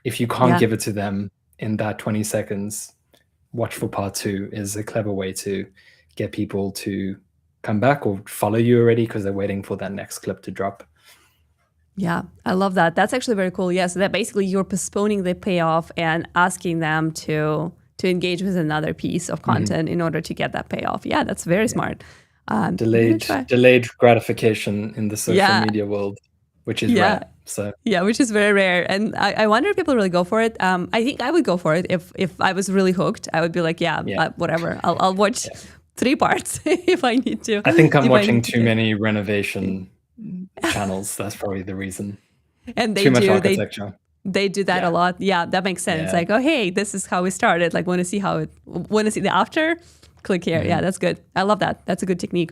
if you can't give it to them in that 20 seconds, watch for part 2 is a clever way to get people to come back or follow you already because they're waiting for that next clip to drop. Yeah, I love that. That's actually very cool. Yeah, so that basically you're postponing the payoff and asking them to engage with another piece of content in order to get that payoff. Yeah, that's very smart. Delayed gratification in the social media world, which is rare. So which is very rare. And I wonder if people really go for it. I think I would go for it if I was really hooked. I would be like, whatever. I'll watch 3 parts if I need to. I think I'm watching too many renovation channels. That's probably the reason. And too much architecture. They do that a lot. Yeah, that makes sense. Like, oh, hey, this is how we started. Like, want to see the after? Click here. Yeah, that's good. I love that. That's a good technique.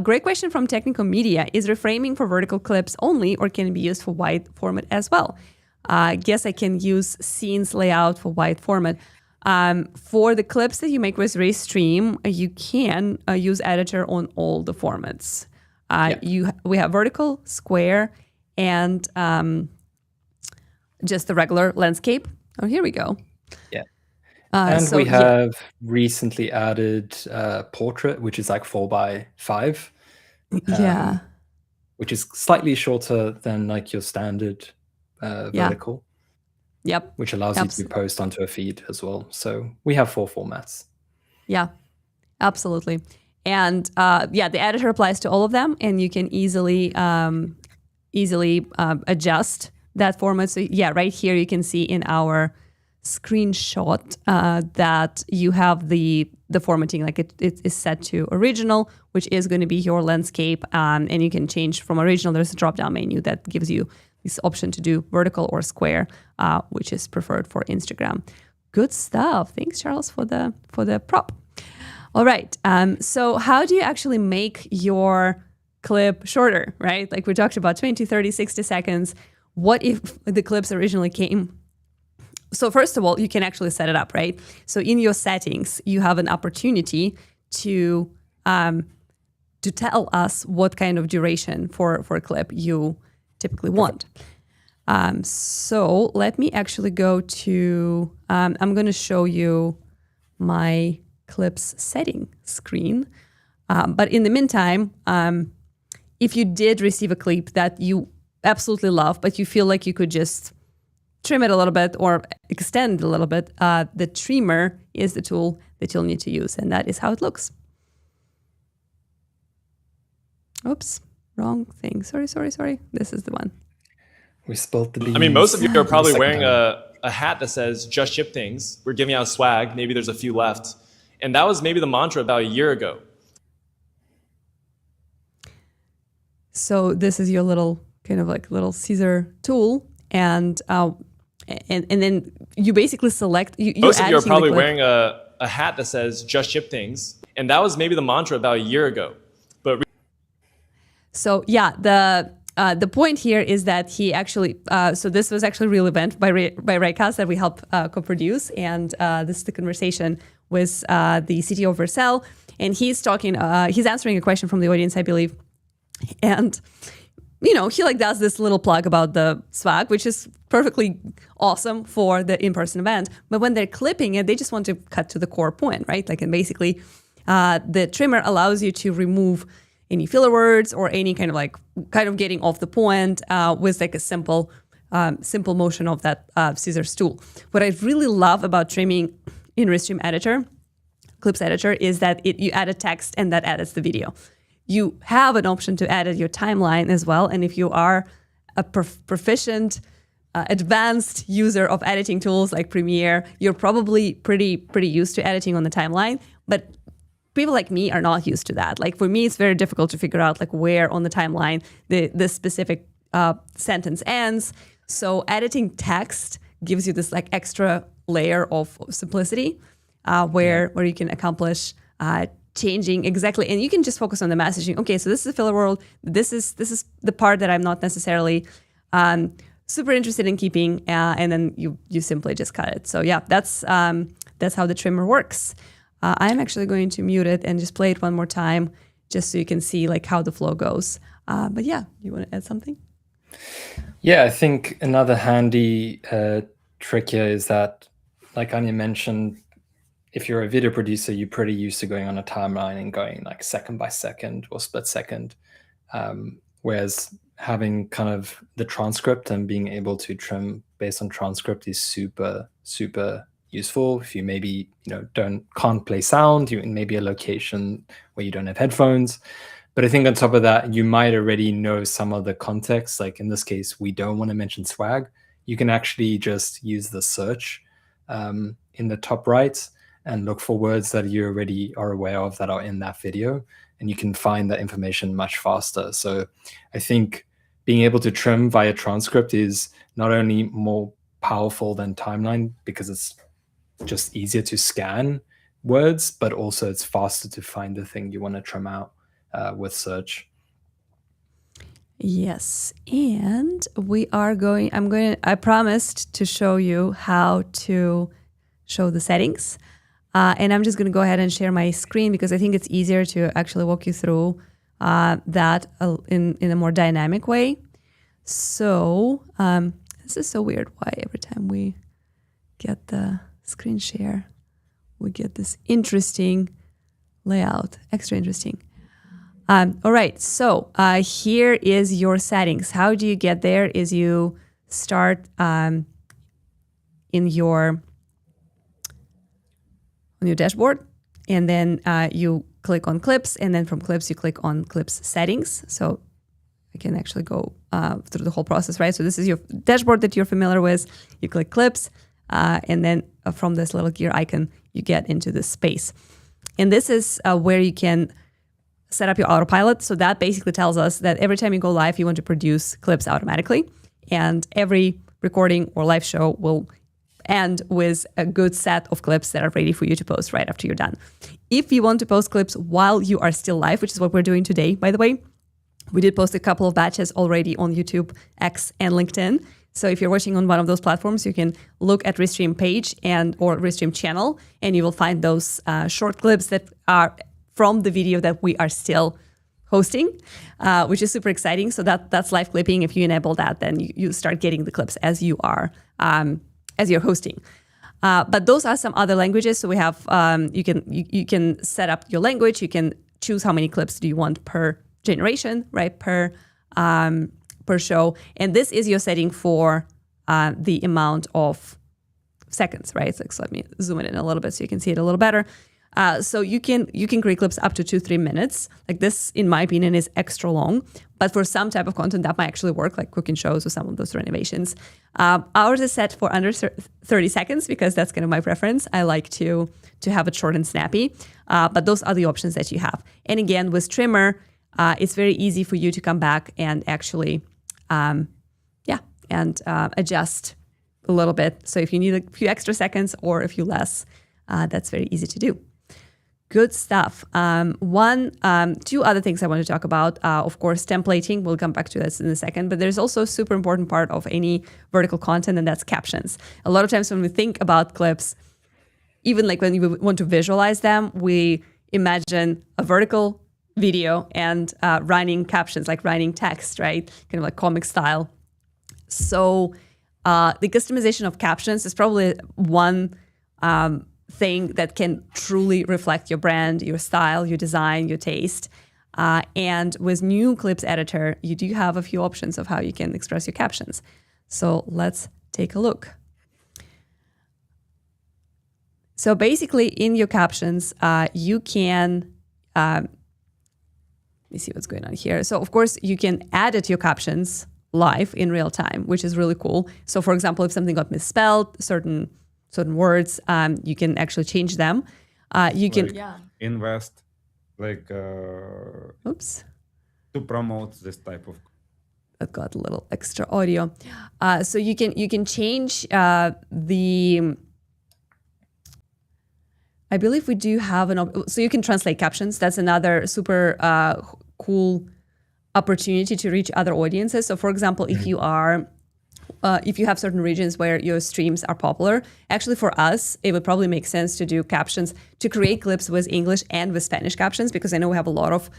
Great question from Technical Media. Is reframing for vertical clips only, or can it be used for wide format as well? Guess I can use scenes layout for wide format. For the clips that you make with Restream, you can use editor on all the formats. We have vertical, square, and just the regular landscape. Oh, here we go. Yeah. And we have recently added portrait, which is like 4x5. Which is slightly shorter than like your standard vertical. Yep. Which allows you to post onto a feed as well. So we have 4 formats. Yeah, absolutely. And the editor applies to all of them, and you can easily easily adjust that format. So yeah, right here you can see in our screenshot that you have the formatting, like it is set to original, which is going to be your landscape, and you can change from original. There's a drop-down menu that gives you this option to do vertical or square, which is preferred for Instagram. Good stuff. Thanks, Charles, for the prop. All right. So how do you actually make your clip shorter, right? Like we talked about 20, 30, 60 seconds. What if the clips originally came? So first of all, you can actually set it up, right? So in your settings, you have an opportunity to tell us what kind of duration for a clip you typically want. So let me actually go to, I'm going to show you my clips setting screen. But in the meantime, if you did receive a clip that you absolutely love, but you feel like you could just trim it a little bit or extend a little bit, the trimmer is the tool that you'll need to use, and that is how it looks. Oops, wrong thing. Sorry. This is the one. We spilled the beans. I mean, most of you are probably wearing a hat that says "Just Ship Things." We're giving out swag. Maybe there's a few left. And that was maybe the mantra about a year ago. So this is your little kind of like little Caesar tool, and then you basically select. Most of you are probably wearing a hat that says "Just Ship Things," and that was maybe the mantra about a year ago. But so yeah, the point here is that he actually. So this was actually a real event by Raycast that we helped co-produce, and this is the conversation with the CTO of Vercel, and he's talking. He's answering a question from the audience, I believe, and. He like does this little plug about the swag, which is perfectly awesome for the in-person event. But when they're clipping it, they just want to cut to the core point, right? Like, and basically, the trimmer allows you to remove any filler words or any kind of getting off the point with like a simple motion of that scissors tool. What I really love about trimming in Restream Editor, Clips Editor, is that you add a text and that edits the video. You have an option to edit your timeline as well. And if you are a proficient, advanced user of editing tools like Premiere, you're probably pretty used to editing on the timeline. But people like me are not used to that. Like for me, it's very difficult to figure out like where on the timeline the specific sentence ends. So editing text gives you this like extra layer of simplicity where you can accomplish changing exactly, and you can just focus on the messaging. Okay, so this is a filler word. This is the part that I'm not necessarily super interested in keeping, and then you simply just cut it. So yeah, that's how the trimmer works. I'm actually going to mute it and just play it one more time, just so you can see like how the flow goes. But yeah, you want to add something? Yeah, I think another handy trick here is that, like Anya mentioned, if you're a video producer, you're pretty used to going on a timeline and going like second by second or split second. Whereas having kind of the transcript and being able to trim based on transcript is super, super useful. If you maybe can't play sound, you're in maybe a location where you don't have headphones. But I think on top of that, you might already know some of the context. Like in this case, we don't want to mention swag. You can actually just use the search in the top right and look for words that you already are aware of that are in that video, and you can find that information much faster. So I think being able to trim via transcript is not only more powerful than timeline because it's just easier to scan words, but also it's faster to find the thing you want to trim out with search. Yes, and I promised to show you how to show the settings. And I'm just going to go ahead and share my screen because I think it's easier to actually walk you through that in a more dynamic way. So this is so weird. Why every time we get the screen share, we get this interesting layout, extra interesting. All right, so here is your settings. How do you get there is you start in your dashboard, and then you click on clips, and then from clips you click on clips settings. So I can actually go through the whole process, right? So this is your dashboard that you're familiar with. You click clips, and then from this little gear icon, you get into this space. And this is where you can set up your autopilot. So that basically tells us that every time you go live, you want to produce clips automatically. And every recording or live show will end with a good set of clips that are ready for you to post right after you're done. If you want to post clips while you are still live, which is what we're doing today, by the way, we did post a couple of batches already on YouTube, X, and LinkedIn. So if you're watching on one of those platforms, you can look at Restream page or Restream channel, and you will find those short clips that are from the video that we are still hosting, which is super exciting. So that's live clipping. If you enable that, then you start getting the clips as you are as you're hosting. But those are some other languages. So we have you can set up your language. You can choose how many clips do you want per generation, right? Per show, and this is your setting for the amount of seconds, right? So let me zoom it in a little bit so you can see it a little better. So you can create clips up to 2-3 minutes. Like this, in my opinion, is extra long. But for some type of content, that might actually work, like cooking shows or some of those renovations. Ours is set for under 30 seconds because that's kind of my preference. I like to have it short and snappy. But those are the options that you have. And again, with Trimmer, it's very easy for you to come back and actually, adjust a little bit. So if you need a few extra seconds or a few less, that's very easy to do. Good stuff. Two other things I want to talk about. Of course, templating. We'll come back to this in a second. But there's also a super important part of any vertical content, and that's captions. A lot of times when we think about clips, even like when we want to visualize them, we imagine a vertical video and running captions, like writing text, right? Kind of like comic style. So the customization of captions is probably one thing that can truly reflect your brand, your style, your design, your taste. And with new Clips editor, you do have a few options of how you can express your captions. So let's take a look. So basically in your captions, you can, let me see what's going on here. So of course you can edit your captions live in real time, which is really cool. So for example, if something got misspelled, certain words, you can actually change them. You can invest, like oops, to promote this type of. I've got a little extra audio. So you can change the. I believe we do have so you can translate captions. That's another super cool opportunity to reach other audiences. So for example, if you are if you have certain regions where your streams are popular, actually for us, it would probably make sense to do captions, to create clips with English and with Spanish captions, because I know we have a lot of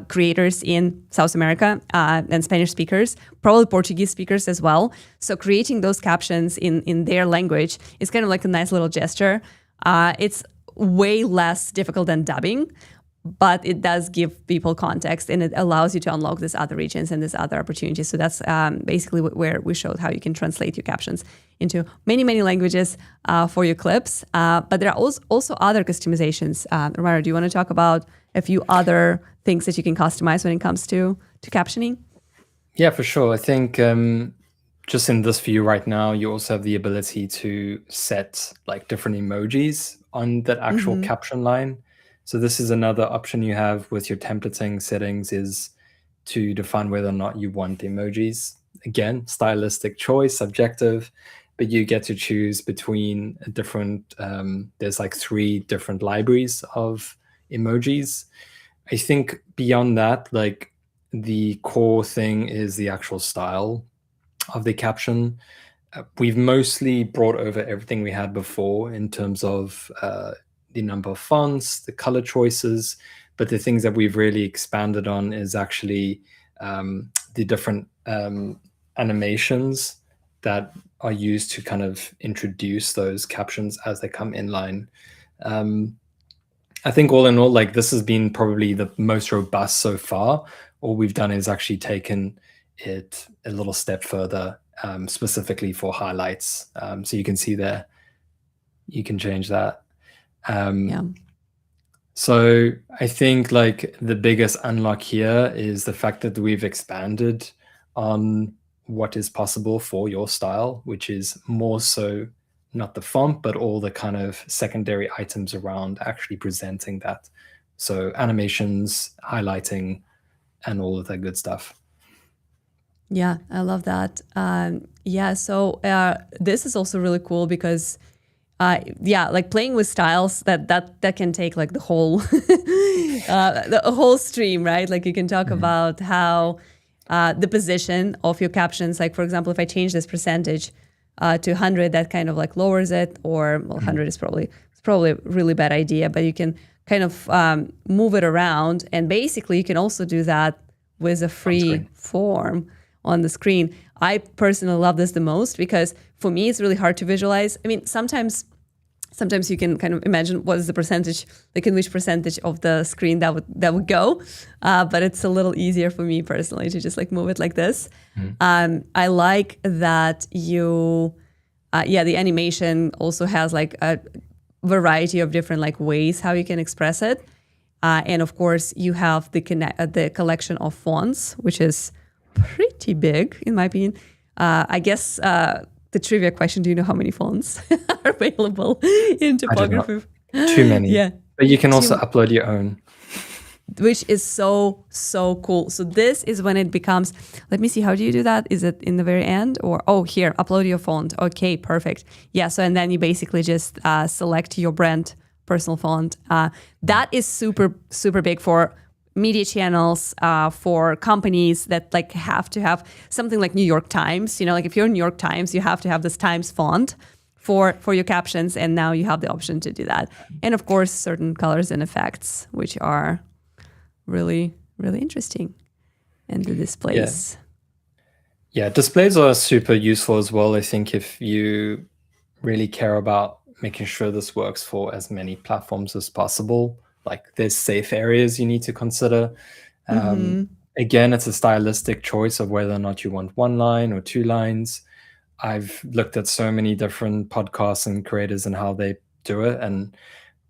creators in South America and Spanish speakers, probably Portuguese speakers as well. So creating those captions in their language is kind of like a nice little gesture. It's way less difficult than dubbing, but it does give people context, and it allows you to unlock these other regions and these other opportunities. So that's basically where we showed how you can translate your captions into many, many languages for your clips. But there are also other customizations. Romero, do you want to talk about a few other things that you can customize when it comes to captioning? Yeah, for sure. I think just in this view right now, you also have the ability to set like different emojis on that actual caption line. So this is another option you have with your templating settings, is to define whether or not you want emojis. Again, stylistic choice, subjective, but you get to choose between a different, there's like 3 different libraries of emojis. I think beyond that, like the core thing is the actual style of the caption. We've mostly brought over everything we had before in terms of the number of fonts, the color choices, but the things that we've really expanded on is actually the different animations that are used to kind of introduce those captions as they come in line. I think all in all, like this has been probably the most robust so far. All we've done is actually taken it a little step further, specifically for highlights. So you can see there, you can change that. So I think like the biggest unlock here is the fact that we've expanded on what is possible for your style, which is more so not the font, but all the kind of secondary items around actually presenting that. So animations, highlighting, and all of that good stuff. Yeah, I love that. So this is also really cool because like playing with styles that can take like the whole the whole stream, right? Like you can talk about how the position of your captions, like for example, if I change this percentage to 100, that kind of like lowers it, or 100 is probably a really bad idea, but you can kind of move it around, and basically you can also do that with a free form on the screen. I personally love this the most because for me it's really hard to visualize. I mean, sometimes you can kind of imagine what is the percentage, like in which percentage of the screen that would go, but it's a little easier for me personally to just like move it like this. I like that the animation also has like a variety of different like ways how you can express it, and of course you have the collection of fonts, which is pretty big in my opinion. I guess the trivia question: do you know how many fonts are available in typography? Too many. Yeah, but you can also upload your own, which is so cool. So this is when it becomes. Let me see. How do you do that? Is it in the very end, or here, upload your font? Okay, perfect. Yeah. So and then you basically just select your brand personal font. That is super big for media channels, for companies that like have to have something like New York Times. You know, like if you're New York Times, you have to have this Times font for your captions, and now you have the option to do that. And of course, certain colors and effects, which are really interesting, and the displays. Yeah, displays are super useful as well. I think if you really care about making sure this works for as many platforms as possible. Like there's safe areas you need to consider. Again, it's a stylistic choice of whether or not you want 1 line or 2 lines. I've looked at so many different podcasts and creators and how they do it. And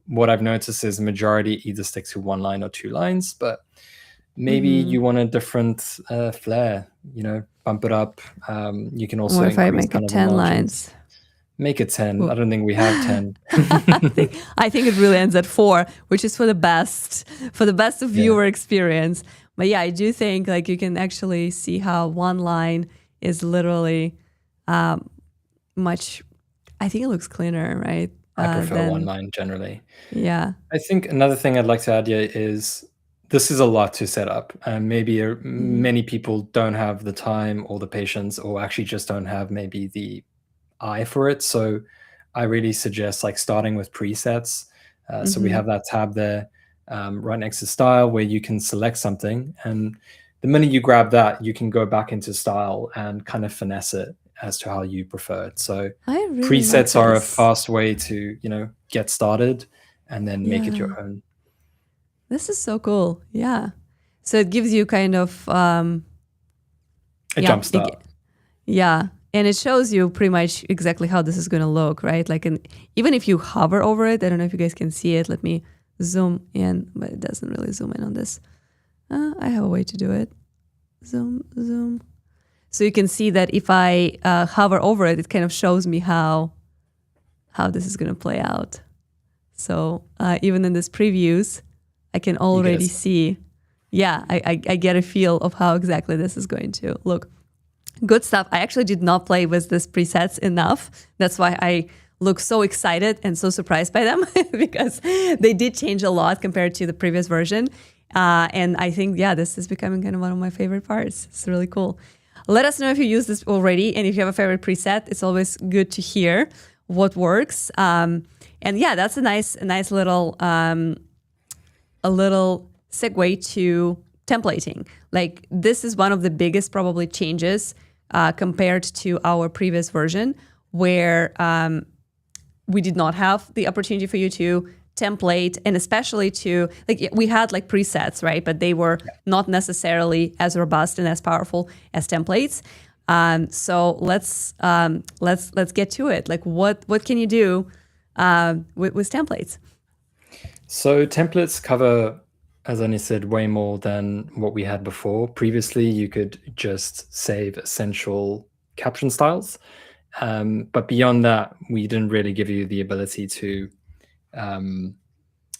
what I've noticed is the majority either stick to 1 line or 2 lines, but maybe you want a different flair, bump it up. You can also if I make it 10 lines. Make it 10. Ooh. I don't think we have 10. I think it really ends at 4, which is for the best of viewer experience. But yeah, I do think like you can actually see how 1 line is literally much. I think it looks cleaner, right? I prefer 1 line generally. Yeah. I think another thing I'd like to add here is this is a lot to set up, and maybe many people don't have the time or the patience, or actually just don't have maybe the eye for it. So I really suggest like starting with presets. So we have that tab there right next to style where you can select something, and the minute you grab that, you can go back into style and kind of finesse it as to how you prefer it. So really presets are a fast way to get started and then make it your own. This is so cool. Yeah. So it gives you kind of a jump start. And it shows you pretty much exactly how this is going to look, right? Like, even if you hover over it, I don't know if you guys can see it. Let me zoom in, but it doesn't really zoom in on this. I have a way to do it. Zoom. So you can see that if I hover over it, it kind of shows me how this is going to play out. So even in this previews, I can already see. Yeah, I get a feel of how exactly this is going to look. Good stuff. I actually did not play with these presets enough. That's why I look so excited and so surprised by them because they did change a lot compared to the previous version. And I think, this is becoming kind of one of my favorite parts. It's really cool. Let us know if you use this already, and if you have a favorite preset. It's always good to hear what works. And that's a nice little a little segue to templating. Like this is one of the biggest probably changes compared to our previous version, where we did not have the opportunity for you to template, and especially to we had like presets, right? But they were not necessarily as robust and as powerful as templates. So let's get to it. Like what can you do with templates? So templates cover, as Anis said, way more than what we had before. Previously, you could just save essential caption styles. But beyond that, we didn't really give you the ability to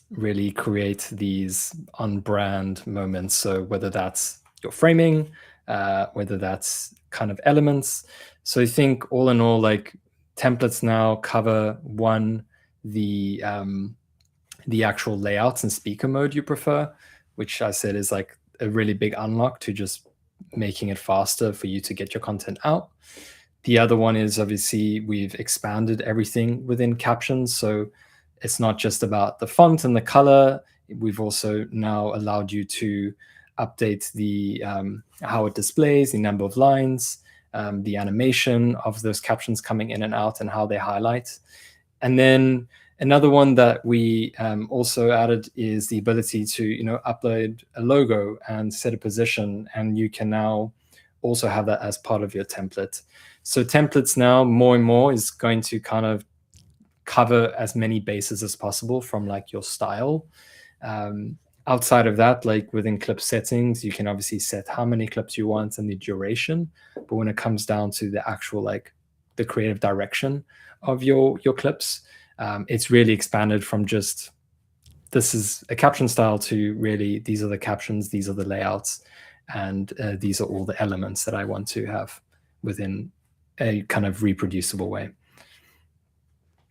really create these on-brand moments. So whether that's your framing, whether that's kind of elements. So I think all in all, like templates now cover the actual layouts and speaker mode you prefer, which I said is like a really big unlock to just making it faster for you to get your content out. The other one is obviously we've expanded everything within captions. So it's not just about the font and the color. We've also now allowed you to update the how it displays, the number of lines, the animation of those captions coming in and out, and how they highlight. And then another one that we also added is the ability to upload a logo and set a position, and you can now also have that as part of your template. So templates now more and more is going to kind of cover as many bases as possible from like your style. Outside of that, like within clip settings, you can obviously set how many clips you want and the duration. But when it comes down to the actual like the creative direction of your clips, it's really expanded from just this is a caption style to really these are the captions, these are the layouts, and these are all the elements that I want to have within a kind of reproducible way.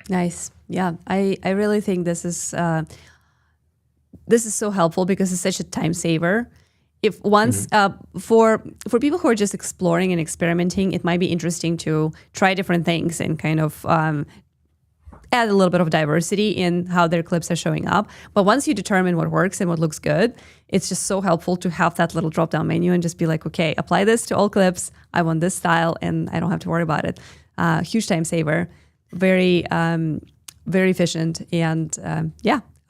Nice. Yeah, I really think this is so helpful because it's such a time saver. If once for people who are just exploring and experimenting, it might be interesting to try different things and kind of add a little bit of diversity in how their clips are showing up. But once you determine what works and what looks good, it's just so helpful to have that little drop-down menu and just be like, okay, apply this to all clips. I want this style, and I don't have to worry about it. Huge time saver, very efficient, and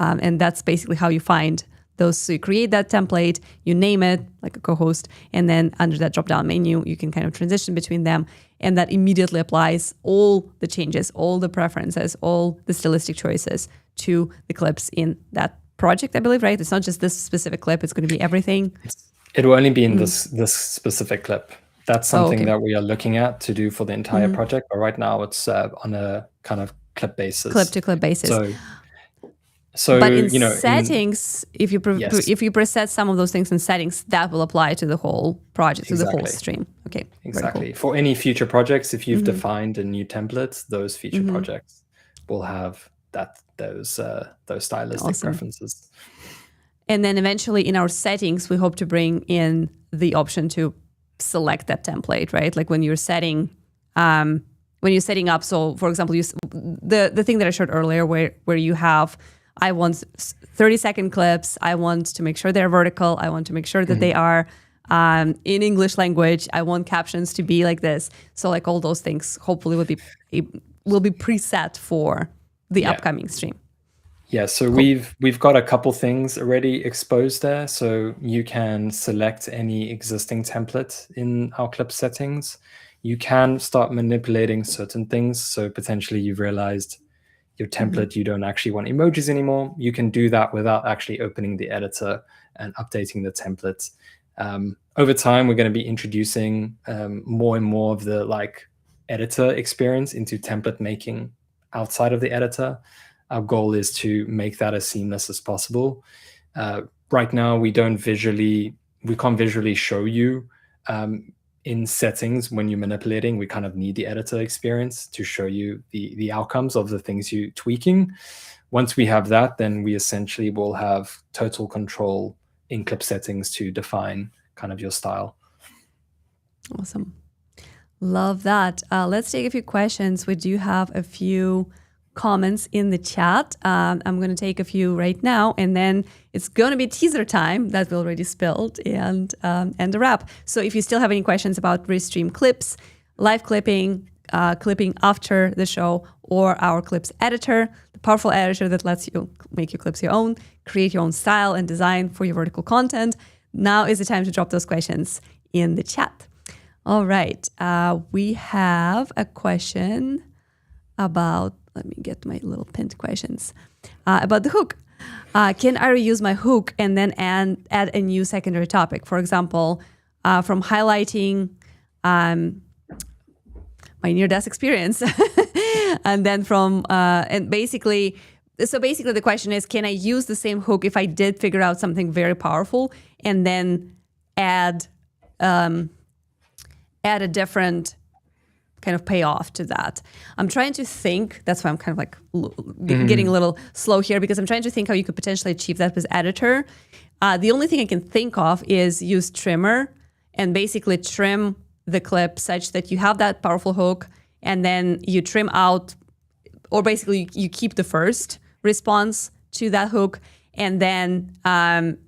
and that's basically how you find those. So you create that template, you name it like a co-host, and then under that drop-down menu, you can kind of transition between them, and that immediately applies all the changes, all the preferences, all the stylistic choices to the clips in that project, I believe, right? It's not just this specific clip, it's going to be everything. It will only be in this specific clip. That's something that we are looking at to do for the entire project. But right now it's on a kind of clip basis. Clip to clip basis. So but in settings, if you Yes. if you preset some of those things in settings, that will apply to the whole project, to the whole stream. Okay. Exactly. Cool. For any future projects, if you've defined a new template, those future projects will have those stylistic preferences. And then eventually in our settings, we hope to bring in the option to select that template, right? Like when you're setting up. So for example, the thing that I showed earlier where you have, I want 30-second clips. I want to make sure they're vertical. I want to make sure that they are in English language. I want captions to be like this. So like all those things hopefully will be preset for the upcoming stream. Yeah, so we've got a couple things already exposed there. So you can select any existing template in our clip settings. You can start manipulating certain things. So potentially you've realized your template, you don't actually want emojis anymore. You can do that without actually opening the editor and updating the template. Over time, we're going to be introducing more and more of the like editor experience into template making outside of the editor. Our goal is to make that as seamless as possible. Right now, we can't visually show you in settings when you're manipulating. We kind of need the editor experience to show you the outcomes of the things you're tweaking. Once we have that, then we essentially will have total control in clip settings to define kind of your style. Awesome. Love that. Let's take a few questions. We do have a few comments in the chat. I'm going to take a few right now, and then it's going to be teaser time that we already spilled and a wrap. So if you still have any questions about Restream clips, live clipping, clipping after the show, or our clips editor, the powerful editor that lets you make your clips your own, create your own style and design for your vertical content, now is the time to drop those questions in the chat. All right. We have a question about, let me get my little pinned questions, about the hook. Can I reuse my hook and then add a new secondary topic? For example, from highlighting my near-death experience, and then basically the question is, can I use the same hook if I did figure out something very powerful and then add a different kind of payoff to that? I'm trying to think. That's why I'm kind of like getting a little slow here, because I'm trying to think how you could potentially achieve that with editor. The only thing I can think of is use trimmer and basically trim the clip such that you have that powerful hook, and then you trim out, or basically you keep the first response to that hook, and then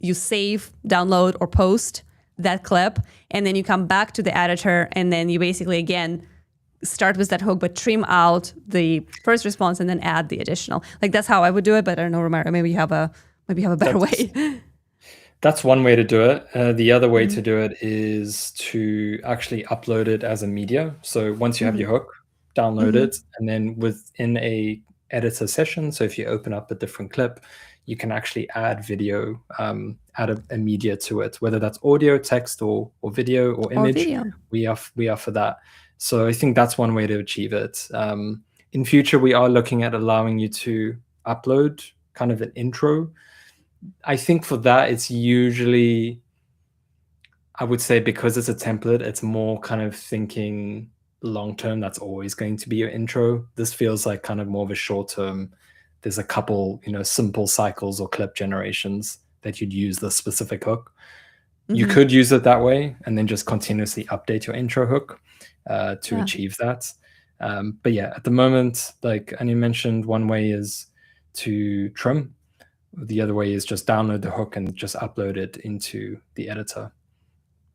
you save, download, or post that clip, and then you come back to the editor, and then you basically again start with that hook, but trim out the first response and then add the additional. Like, that's how I would do it, but I don't know, Romero, maybe you have a better way. That's one way to do it. The other way to do it is to actually upload it as a media. So once you have your hook, download it, and then within a editor session, so if you open up a different clip, you can actually add video, add a media to it, whether that's audio, text, or video, or image. Video. We are for that. So I think that's one way to achieve it. In future, we are looking at allowing you to upload kind of an intro. I think for that, it's usually, I would say, because it's a template, it's more kind of thinking long-term. That's always going to be your intro. This feels like kind of more of a short-term. There's a couple, simple cycles or clip generations that you'd use the specific hook. You could use it that way and then just continuously update your intro hook to achieve that. But yeah, at the moment, like Anya mentioned, one way is to trim. The other way is just download the hook and just upload it into the editor.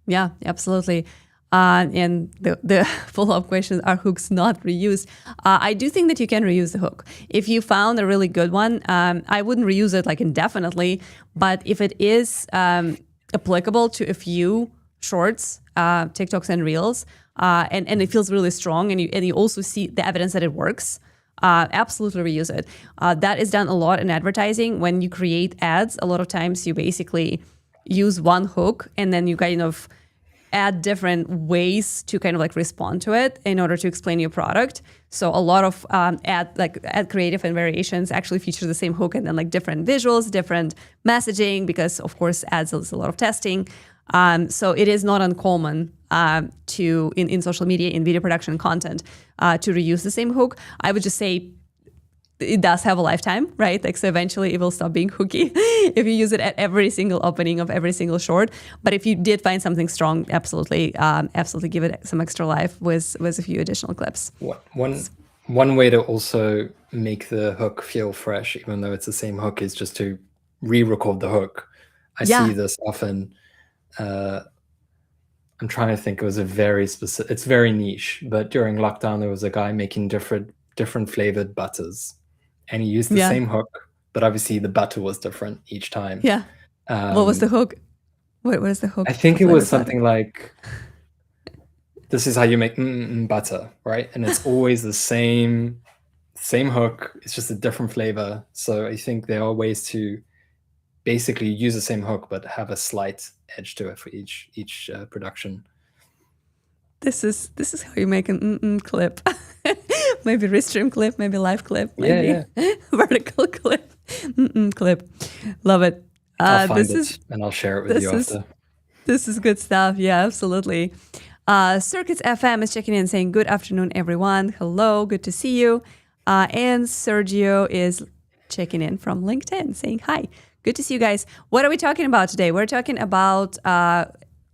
Yeah, absolutely. And the follow-up question, are hooks not reused? I do think that you can reuse the hook. If you found a really good one, I wouldn't reuse it like indefinitely, but if it is applicable to a few shorts, TikToks and Reels, and it feels really strong, and you also see the evidence that it works, absolutely reuse it. That is done a lot in advertising. When you create ads, a lot of times you basically use one hook and then you kind of add different ways to kind of like respond to it in order to explain your product. So a lot of ad creative and variations actually feature the same hook and then like different visuals, different messaging, because of course ads is a lot of testing. So it is not uncommon to in social media, in video production content, to reuse the same hook. I would just say it does have a lifetime, right? Like, so eventually it will stop being hooky if you use it at every single opening of every single short. But if you did find something strong, absolutely give it some extra life with a few additional clips. One way to also make the hook feel fresh, even though it's the same hook, is just to re-record the hook. I see this often. I'm trying to think. It was a very specific. It's very niche. But during lockdown, there was a guy making different flavored butters, and he used the same hook, but obviously the butter was different each time. Yeah. What was the hook? What is the hook? I think it was something like, "This is how you make butter," right? And it's always the same hook. It's just a different flavor. So I think there are ways to basically use the same hook but have a slight edge to it for each production. This is how you make an clip. Maybe restream clip, maybe live clip, maybe vertical clip, clip. Love it. I'll find it and I'll share it with you after. This is good stuff. Yeah, absolutely. Circuits FM is checking in saying, good afternoon, everyone. Hello, good to see you. And Sergio is checking in from LinkedIn saying, hi, good to see you guys. What are we talking about today? We're talking about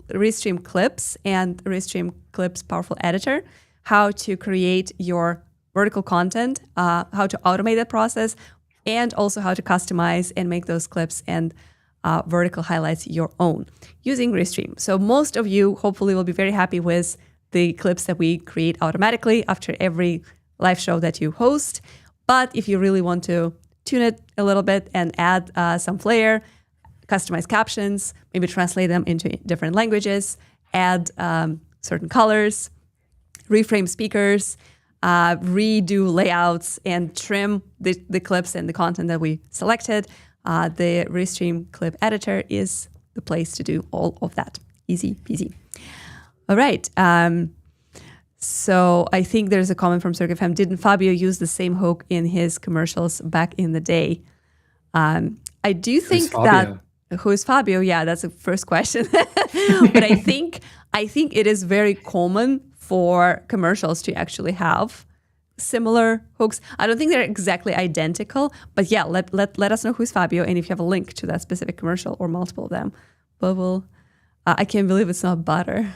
Restream Clips and Restream Clips Powerful Editor, how to create your vertical content, how to automate that process, and also how to customize and make those clips and vertical highlights your own using Restream. So most of you hopefully will be very happy with the clips that we create automatically after every live show that you host. But if you really want to tune it a little bit and add some flair, customize captions, maybe translate them into different languages, add certain colors, reframe speakers, redo layouts, and trim the clips and the content that we selected, the Restream clip editor is the place to do all of that. Easy peasy. All right. So I think there's a comment from CircuitFM. Didn't Fabio use the same hook in his commercials back in the day? I do think that who's Fabio? Yeah, that's the first question. But I think it is very common for commercials to actually have similar hooks. I don't think they're exactly identical, but yeah, let us know who's Fabio and if you have a link to that specific commercial or multiple of them. But I can't believe it's not butter.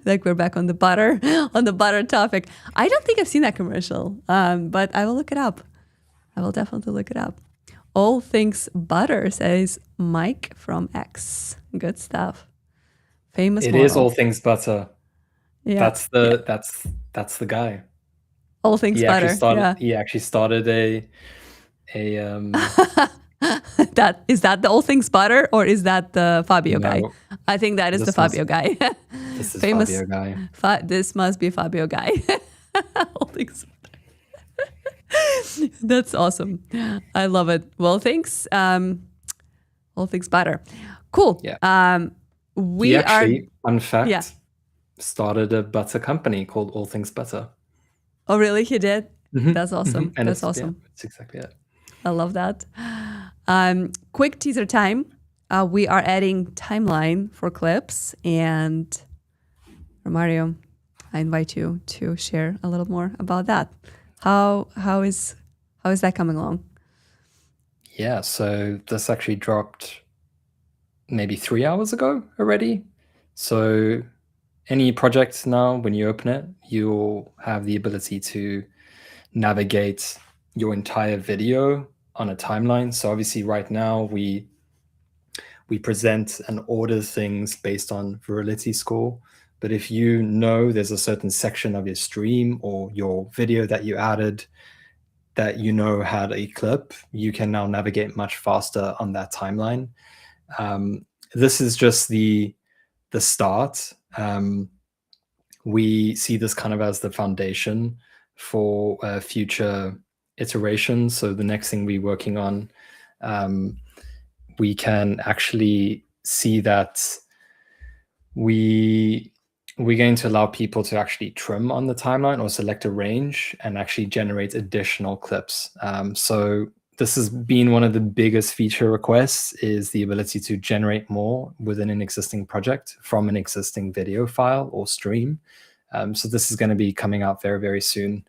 Like we're back on the butter topic. I don't think I've seen that commercial, but I will look it up. I will definitely look it up. All things butter, says Mike from X. Good stuff. Famous. It model. is all things butter. Yeah. That's the guy. All things butter. He actually started a that is that the all things butter or is that the Fabio guy? I think that is the Fabio guy. This is Famous Fabio guy. This must be Fabio guy. All things butter. That's awesome. I love it. Well, thanks. All things butter. Cool. Yeah. We actually, fun fact, started a butter company called All Things Butter. Oh, really? He did? Mm-hmm. That's awesome. And that's awesome. Yeah, that's exactly it. I love that. Quick teaser time. We are adding timeline for clips, and Romario, I invite you to share a little more about that. How is that coming along? Yeah, so this actually dropped maybe 3 hours ago already. So any project now, when you open it, you'll have the ability to navigate your entire video on a timeline. So obviously right now we present and order things based on virality score. But if you know there's a certain section of your stream or your video that you added that you know had a clip, you can now navigate much faster on that timeline. This is just the start. We see this kind of as the foundation for future iterations. So the next thing we're working on, we can actually see that we're going to allow people to actually trim on the timeline or select a range and actually generate additional clips. So this has been one of the biggest feature requests, is the ability to generate more within an existing project from an existing video file or stream. So this is going to be coming out very, very soon.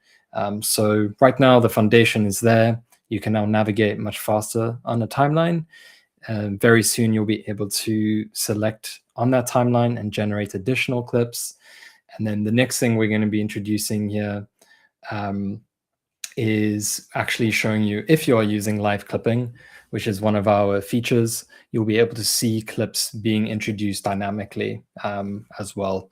So right now the foundation is there. You can now navigate much faster on a timeline. Very soon you'll be able to select on that timeline and generate additional clips. And then the next thing we're going to be introducing here is actually showing you, if you are using live clipping, which is one of our features, you'll be able to see clips being introduced dynamically as well.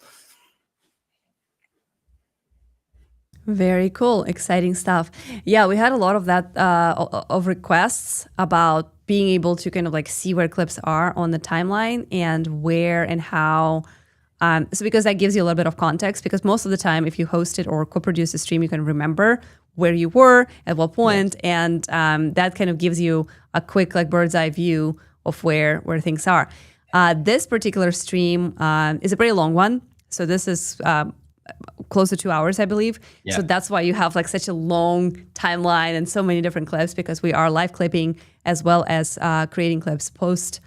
Very cool. Exciting stuff. Yeah, we had a lot of that of requests about being able to kind of like see where clips are on the timeline and where and how. So because that gives you a little bit of context, because most of the time if you hosted or co-produce a stream, you can remember where you were at what point, and that kind of gives you a quick like bird's eye view of where things are. This particular stream is a very long one. So this is close to 2 hours, I believe. Yeah. So that's why you have like such a long timeline and so many different clips, because we are live clipping as well as creating clips post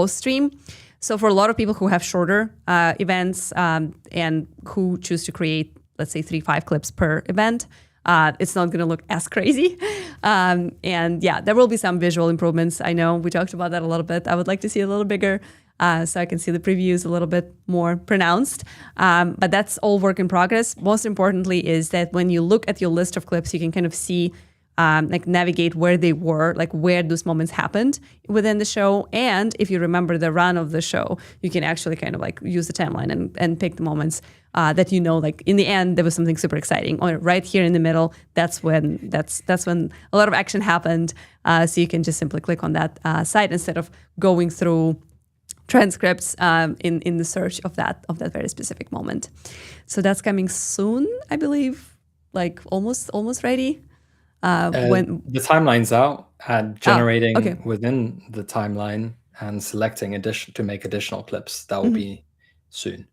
stream. So for a lot of people who have shorter events and who choose to create, let's say 3-5 clips per event, it's not going to look as crazy. And yeah, there will be some visual improvements. I know we talked about that a little bit. I would like to see a little bigger, so I can see the previews a little bit more pronounced. But that's all work in progress. Most importantly is that when you look at your list of clips, you can kind of see, like navigate where they were, like where those moments happened within the show. And if you remember the run of the show, you can actually kind of like use the timeline and pick the moments that you know, like in the end, there was something super exciting. Or right here in the middle, that's when a lot of action happened. So you can just simply click on that site instead of going through transcripts in the search of that very specific moment. So that's coming soon, I believe, like almost ready. When the timeline's out, generating within the timeline and selecting to make additional clips. That will be soon.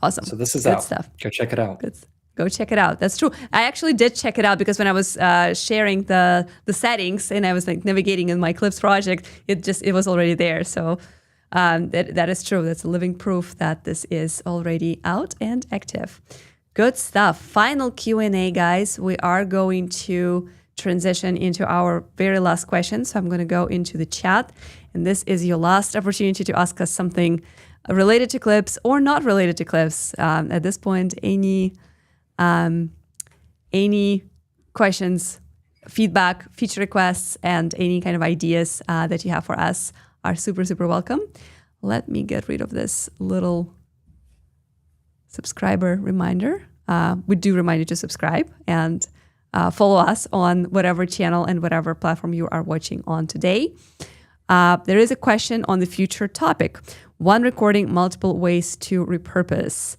Awesome. So this is good out. Stuff. Go check it out. Good. Go check it out. That's true. I actually did check it out because when I was sharing the settings and I was like navigating in my Clips project, it was already there. So that is true. That's a living proof that this is already out and active. Good stuff. Final Q&A, guys. We are going to transition into our very last question. So I'm going to go into the chat. And this is your last opportunity to ask us something related to Clips or not related to Clips. At this point, any questions, feedback, feature requests, and any kind of ideas that you have for us are super, super welcome. Let me get rid of this little subscriber reminder. We do remind you to subscribe and follow us on whatever channel and whatever platform you are watching on today. There is a question on the future topic. One recording, multiple ways to repurpose.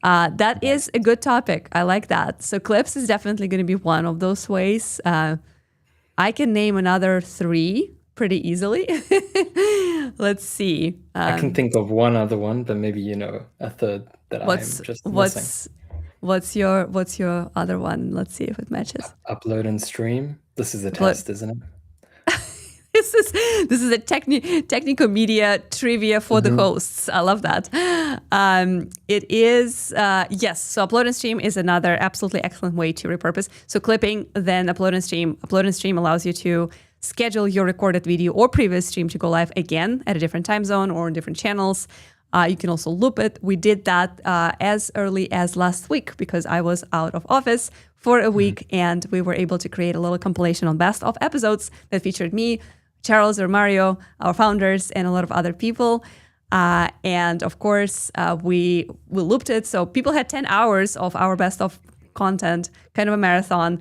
That is a good topic. I like that. So Clips is definitely going to be one of those ways. I can name another 3 pretty easily. Let's see. I can think of one other one, but maybe a third that I'm just missing. What's your other one? Let's see if it matches. Upload and stream. This is a test, isn't it? This is a technical media trivia for the hosts. I love that. It is, yes. So upload and stream is another absolutely excellent way to repurpose. So clipping, then upload and stream. Upload and stream allows you to schedule your recorded video or previous stream to go live again at a different time zone or on different channels. You can also loop it. We did that as early as last week because I was out of office for a week and we were able to create a little compilation on best of episodes that featured me, Charles or Mario, our founders, and a lot of other people. And of course, we looped it. So people had 10 hours of our best of content, kind of a marathon.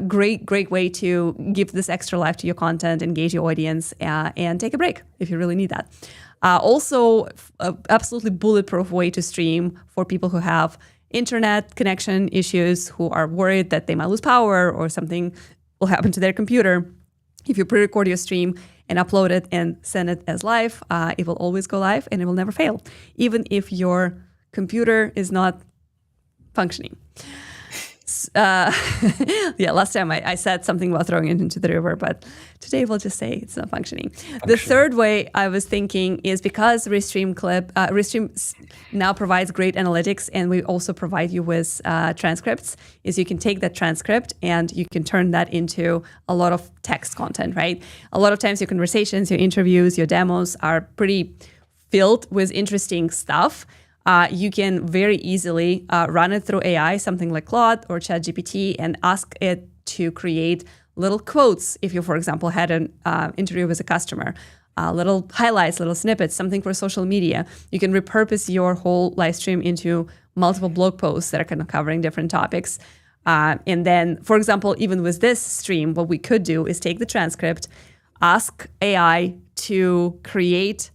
Great way to give this extra life to your content, engage your audience, and take a break if you really need that. Also, absolutely bulletproof way to stream for people who have internet connection issues, who are worried that they might lose power or something will happen to their computer. If you pre-record your stream and upload it and send it as live, it will always go live and it will never fail, even if your computer is not functioning. Yeah, last time I said something about throwing it into the river, but today we'll just say it's not functioning. The third way I was thinking is because Restream now provides great analytics and we also provide you with transcripts, is you can take that transcript and you can turn that into a lot of text content, right? A lot of times your conversations, your interviews, your demos are pretty filled with interesting stuff. You can very easily run it through AI, something like Claude or ChatGPT, and ask it to create little quotes. If you, for example, had an interview with a customer, little highlights, little snippets, something for social media. You can repurpose your whole live stream into multiple blog posts that are kind of covering different topics. And then, for example, even with this stream, what we could do is take the transcript, ask AI to create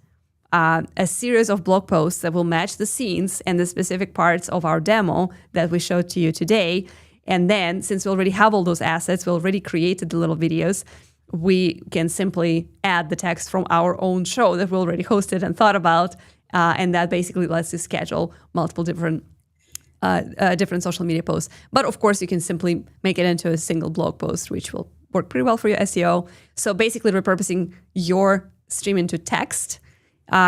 a series of blog posts that will match the scenes and the specific parts of our demo that we showed to you today. And then, since we already have all those assets, we already created the little videos, we can simply add the text from our own show that we already hosted and thought about. And that basically lets you schedule multiple different social media posts. But of course, you can simply make it into a single blog post, which will work pretty well for your SEO. So basically repurposing your stream into text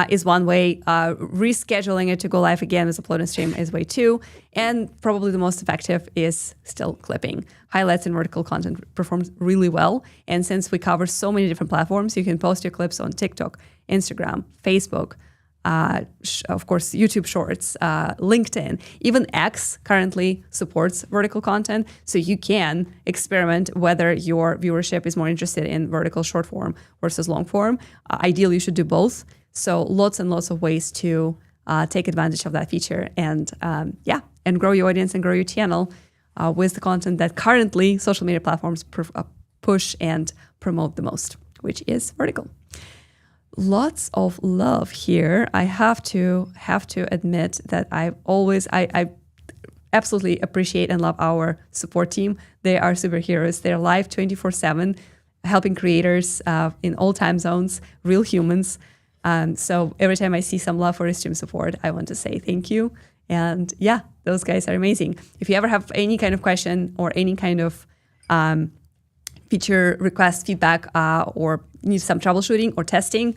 is one way. Rescheduling it to go live again with upload and stream is way 2. And probably the most effective is still clipping. Highlights and vertical content performs really well. And since we cover so many different platforms, you can post your clips on TikTok, Instagram, Facebook, of course, YouTube Shorts, LinkedIn. Even X currently supports vertical content. So you can experiment whether your viewership is more interested in vertical short form versus long form. Ideally, you should do both. So lots and lots of ways to take advantage of that feature and grow your audience and grow your channel with the content that currently social media platforms push and promote the most, which is vertical. Lots of love here. I have to admit that I absolutely appreciate and love our support team. They are superheroes. They're live 24/7. helping creators in all time zones, real humans. So every time I see some love for Restream support, I want to say thank you. And yeah, those guys are amazing. If you ever have any kind of question or any kind of feature request, feedback, or need some troubleshooting or testing,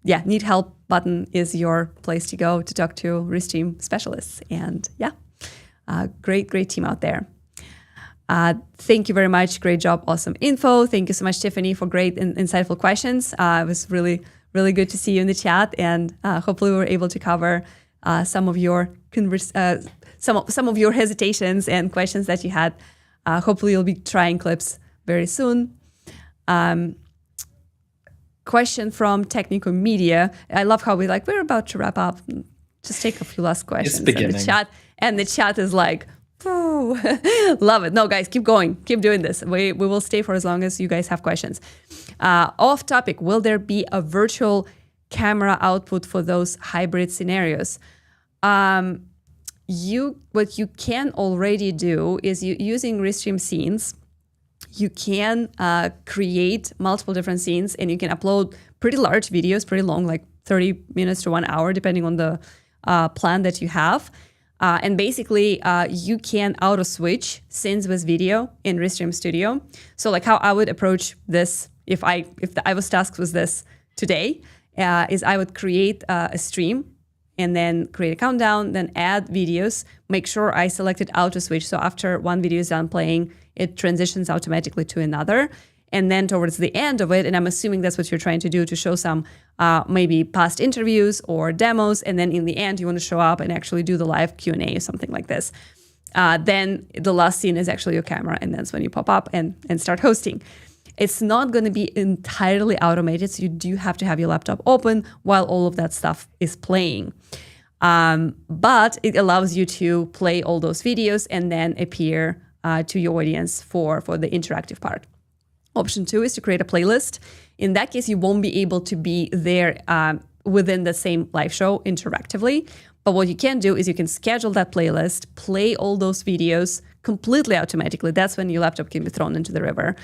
need help button is your place to go to talk to Restream specialists. And great team out there. Thank you very much. Great job. Awesome info. Thank you so much, Tiffany, for great and insightful questions. It was really, really good to see you in the chat. And hopefully we were able to cover some of your some of your hesitations and questions that you had. Hopefully you'll be trying Clips very soon. Question from Technical Media. I love how we're about to wrap up. Just take a few last questions in the chat. And the chat is like, oh, love it. No, guys, keep going. Keep doing this. We will stay for as long as you guys have questions. Off topic, will there be a virtual camera output for those hybrid scenarios? What you can already do is using Restream scenes, you can create multiple different scenes, and you can upload pretty large videos, pretty long, like 30 minutes to 1 hour, depending on the plan that you have. And basically, you can auto-switch scenes with video in Restream Studio. So like how I would approach this if the I was tasked with this today, is I would create a stream and then create a countdown, then add videos, make sure I selected auto-switch. So after one video is done playing, it transitions automatically to another. And then towards the end of it, and I'm assuming that's what you're trying to do, to show some maybe past interviews or demos, and then in the end you want to show up and actually do the live Q&A or something like this. Then the last scene is actually your camera, and that's when you pop up and start hosting. It's not going to be entirely automated, so you do have to have your laptop open while all of that stuff is playing. But it allows you to play all those videos and then appear to your audience for the interactive part. Option 2 is to create a playlist. In that case, you won't be able to be there within the same live show interactively. But what you can do is you can schedule that playlist, play all those videos completely automatically. That's when your laptop can be thrown into the river.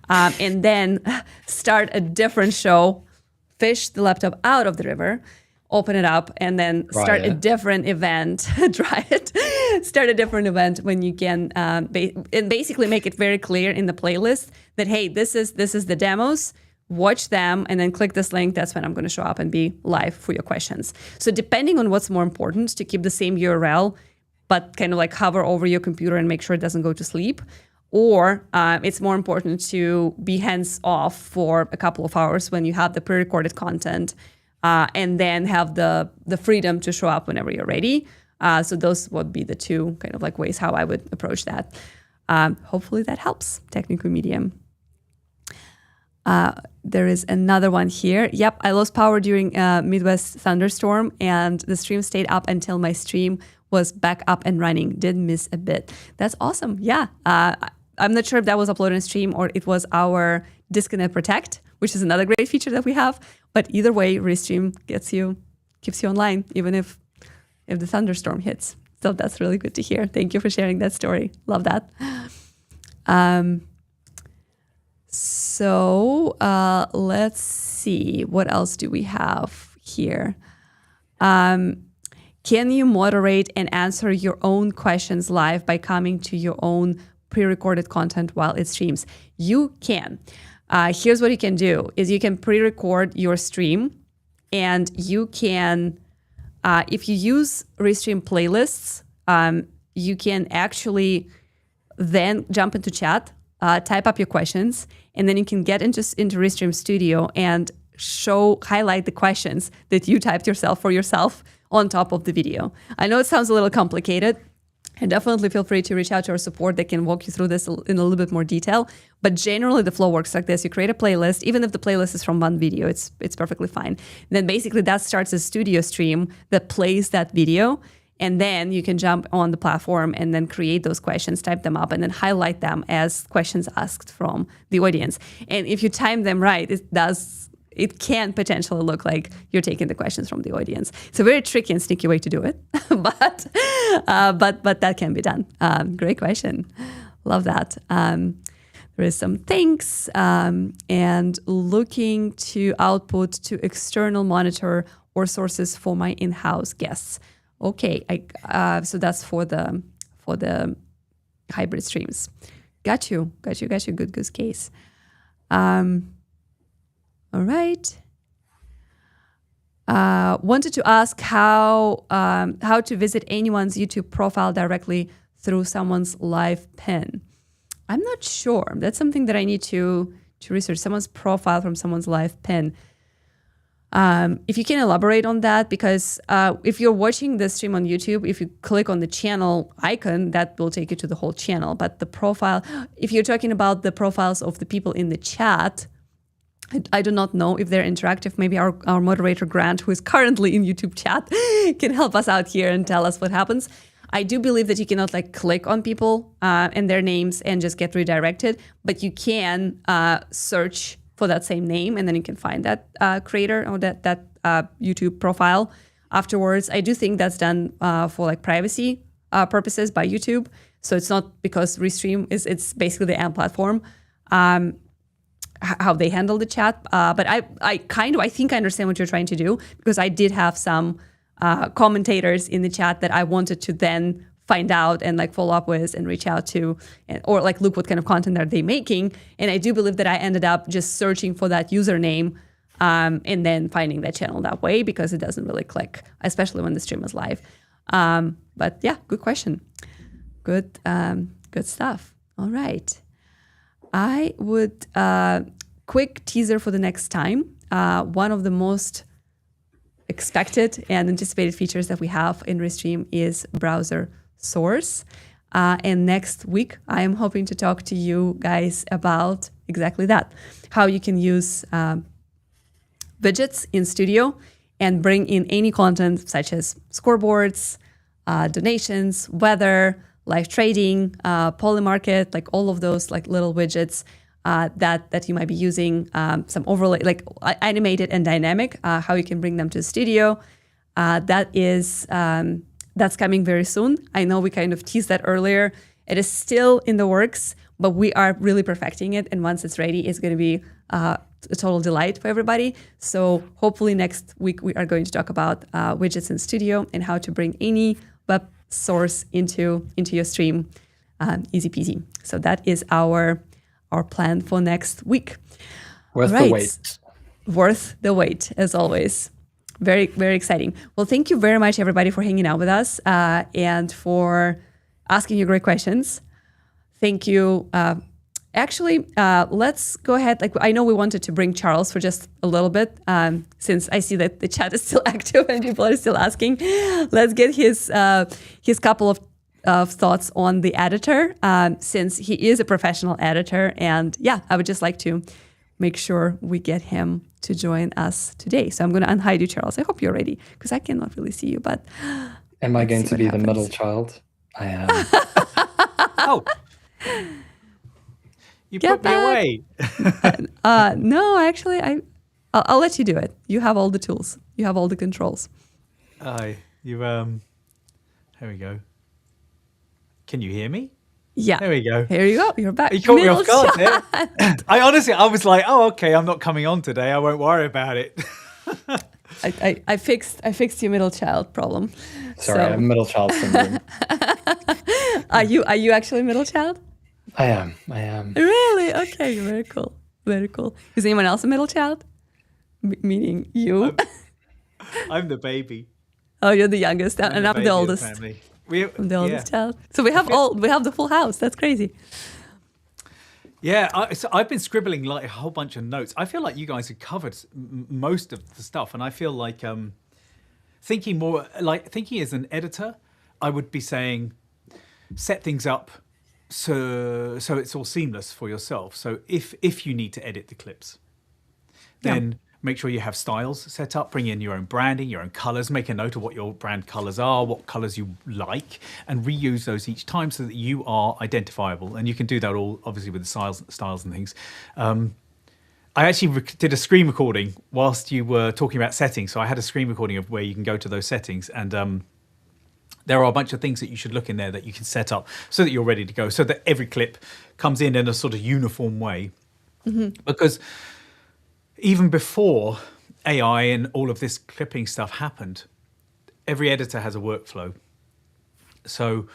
And then start a different show, fish the laptop out of the river, open it up, and then start a different event, start a different event when you can, and basically make it very clear in the playlist that, hey, this is the demos, watch them, and then click this link. That's when I'm going to show up and be live for your questions. So depending on what's more important, to keep the same URL, but kind of like hover over your computer and make sure it doesn't go to sleep, or it's more important to be hands off for a couple of hours when you have the pre-recorded content, and then have the freedom to show up whenever you're ready. So those would be the two kind of like ways how I would approach that. Hopefully that helps, Technical Medium. There is another one here. Yep, I lost power during Midwest thunderstorm, and the stream stayed up until my stream was back up and running. Didn't miss a bit. That's awesome. Yeah, I'm not sure if that was uploaded on stream or it was our Disconnect Protect, which is another great feature that we have. But either way, Restream keeps you online, even if the thunderstorm hits. So that's really good to hear. Thank you for sharing that story. Love that. So let's see. What else do we have here? Can you moderate and answer your own questions live by coming to your own pre-recorded content while it streams? You can. Here's what you can do, is you can pre-record your stream, and you can, if you use Restream playlists, you can actually then jump into chat, type up your questions, and then you can get into Restream Studio and highlight the questions that you typed for yourself on top of the video. I know it sounds a little complicated, and definitely feel free to reach out to our support. They can walk you through this in a little bit more detail. But generally, the flow works like this. You create a playlist. Even if the playlist is from one video, it's perfectly fine. And then basically that starts a studio stream that plays that video. And then you can jump on the platform and then create those questions, type them up, and then highlight them as questions asked from the audience. And if you time them right, it can potentially look like you're taking the questions from the audience. It's a very tricky and sneaky way to do it, but that can be done. Great question. Love that. there is some thanks and looking to output to external monitor or sources for my in-house guests. Okay, so that's for the hybrid streams. Got you. Good goose case. All right. Wanted to ask how to visit anyone's YouTube profile directly through someone's live pin. I'm not sure. That's something that I need to research. Someone's profile from someone's live pin. If you can elaborate on that, because if you're watching the stream on YouTube, if you click on the channel icon, that will take you to the whole channel. But the profile, if you're talking about the profiles of the people in the chat, I do not know if they're interactive. Maybe our moderator, Grant, who is currently in YouTube chat, can help us out here and tell us what happens. I do believe that you cannot click on people and their names and just get redirected, but you can search for that same name, and then you can find that creator or that YouTube profile afterwards. I do think that's done for privacy purposes by YouTube. So it's not because Restream it's basically the AMP platform, how they handle the chat. But I think I understand what you're trying to do, because I did have some commentators in the chat that I wanted to then find out and follow up with and reach out to, or look what kind of content are they making. And I do believe that I ended up just searching for that username and then finding that channel that way, because it doesn't really click, especially when the stream is live. But yeah, good question. Good stuff. All right. I would quick teaser for the next time. One of the most expected and anticipated features that we have in Restream is browser source. And next week, I am hoping to talk to you guys about exactly that, how you can use widgets in Studio and bring in any content such as scoreboards, donations, weather, live trading, Polymarket, all of those little widgets that you might be using, some overlay, animated and dynamic, how you can bring them to Studio. That's coming very soon. I know we kind of teased that earlier. It is still in the works, but we are really perfecting it. And once it's ready, it's going to be a total delight for everybody. So hopefully next week we are going to talk about widgets in Studio and how to bring any web source into your stream, easy peasy. So that is our plan for next week. Worth the wait. Worth the wait, as always. Very, very exciting. Well, thank you very much, everybody, for hanging out with us and for asking your great questions. Thank you. Let's go ahead. I know we wanted to bring Charles for just a little bit, since I see that the chat is still active and people are still asking. Let's get his couple of thoughts on the editor, since he is a professional editor. And yeah, I would just like to make sure we get him to join us today. So I'm going to unhide you, Charles. I hope you're ready, because I cannot really see you. But am I going to be the middle child? I am. Oh, you put me away. No, actually, I'll let you do it. You have all the tools. You have all the controls. There we go. Can you hear me? Yeah. There we go. Here you go. You're back. You caught me off guard there. I was like, oh, okay, I'm not coming on today. I won't worry about it. I fixed your middle child problem. Sorry, I have middle child syndrome. Are you actually middle child? I am. Really? Okay, very cool. Very cool. Is anyone else a middle child? Meaning you? I'm the baby. Oh, you're the youngest, and I'm the oldest. I'm the oldest child. So we have the full house. That's crazy. Yeah, so I've been scribbling a whole bunch of notes. I feel like you guys have covered most of the stuff, and I feel like thinking as an editor, I would be saying set things up so it's all seamless for yourself. So if you need to edit the clips, then make sure you have styles set up, bring in your own branding, your own colors, make a note of what your brand colors are, what colors you like, and reuse those each time so that you are identifiable. And you can do that all obviously with the styles and things. I actually did a screen recording whilst you were talking about settings. So I had a screen recording of where you can go to those settings and there are a bunch of things that you should look in there that you can set up so that you're ready to go, so that every clip comes in a sort of uniform way. Because even before AI and all of this clipping stuff happened, every editor has a workflow. So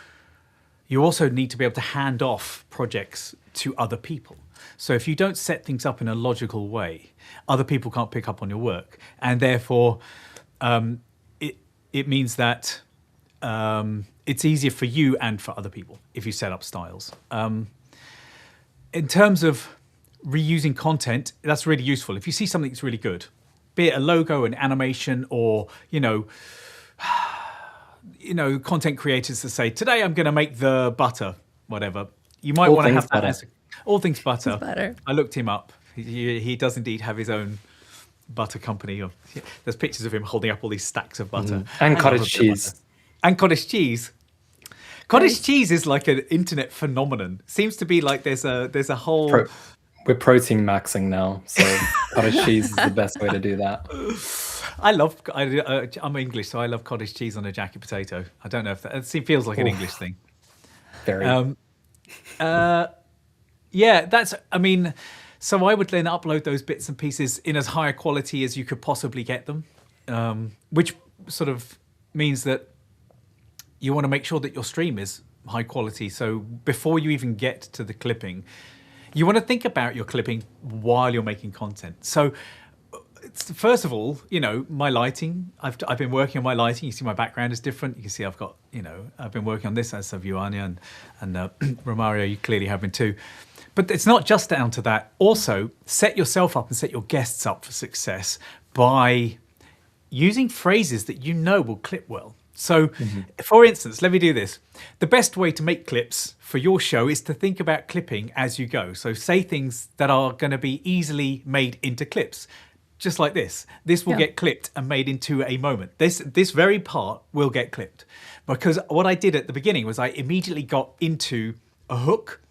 you also need to be able to hand off projects to other people. So if you don't set things up in a logical way, other people can't pick up on your work. And therefore, it means that it's easier for you and for other people if you set up styles. In terms of reusing content, that's really useful. If you see something that's really good, be it a logo, an animation, or, content creators that say, today I'm going to make the butter, whatever. You might want to have that as all things butter. I looked him up. He does indeed have his own butter company. There's pictures of him holding up all these stacks of butter. And cottage cheese. And cottage cheese. Cottage cheese is like an internet phenomenon. Seems to be like there's a whole... We're protein maxing now, so cottage cheese is the best way to do that. I'm English, so I love cottage cheese on a jacket potato. I don't know if it feels like an English thing. Very. So I would then upload those bits and pieces in as high a quality as you could possibly get them, which sort of means that you want to make sure that your stream is high quality. So before you even get to the clipping, you want to think about your clipping while you're making content. So first of all, my lighting, I've been working on my lighting. You see my background is different. You can see I've got, I've been working on this, as have you, Anya, and Romario, you clearly have been too. But it's not just down to that. Also, set yourself up and set your guests up for success by using phrases that will clip well. So, for instance, let me do this. The best way to make clips for your show is to think about clipping as you go. So say things that are going to be easily made into clips. Just like this. This will get clipped and made into a moment. This very part will get clipped. Because what I did at the beginning was I immediately got into a hook,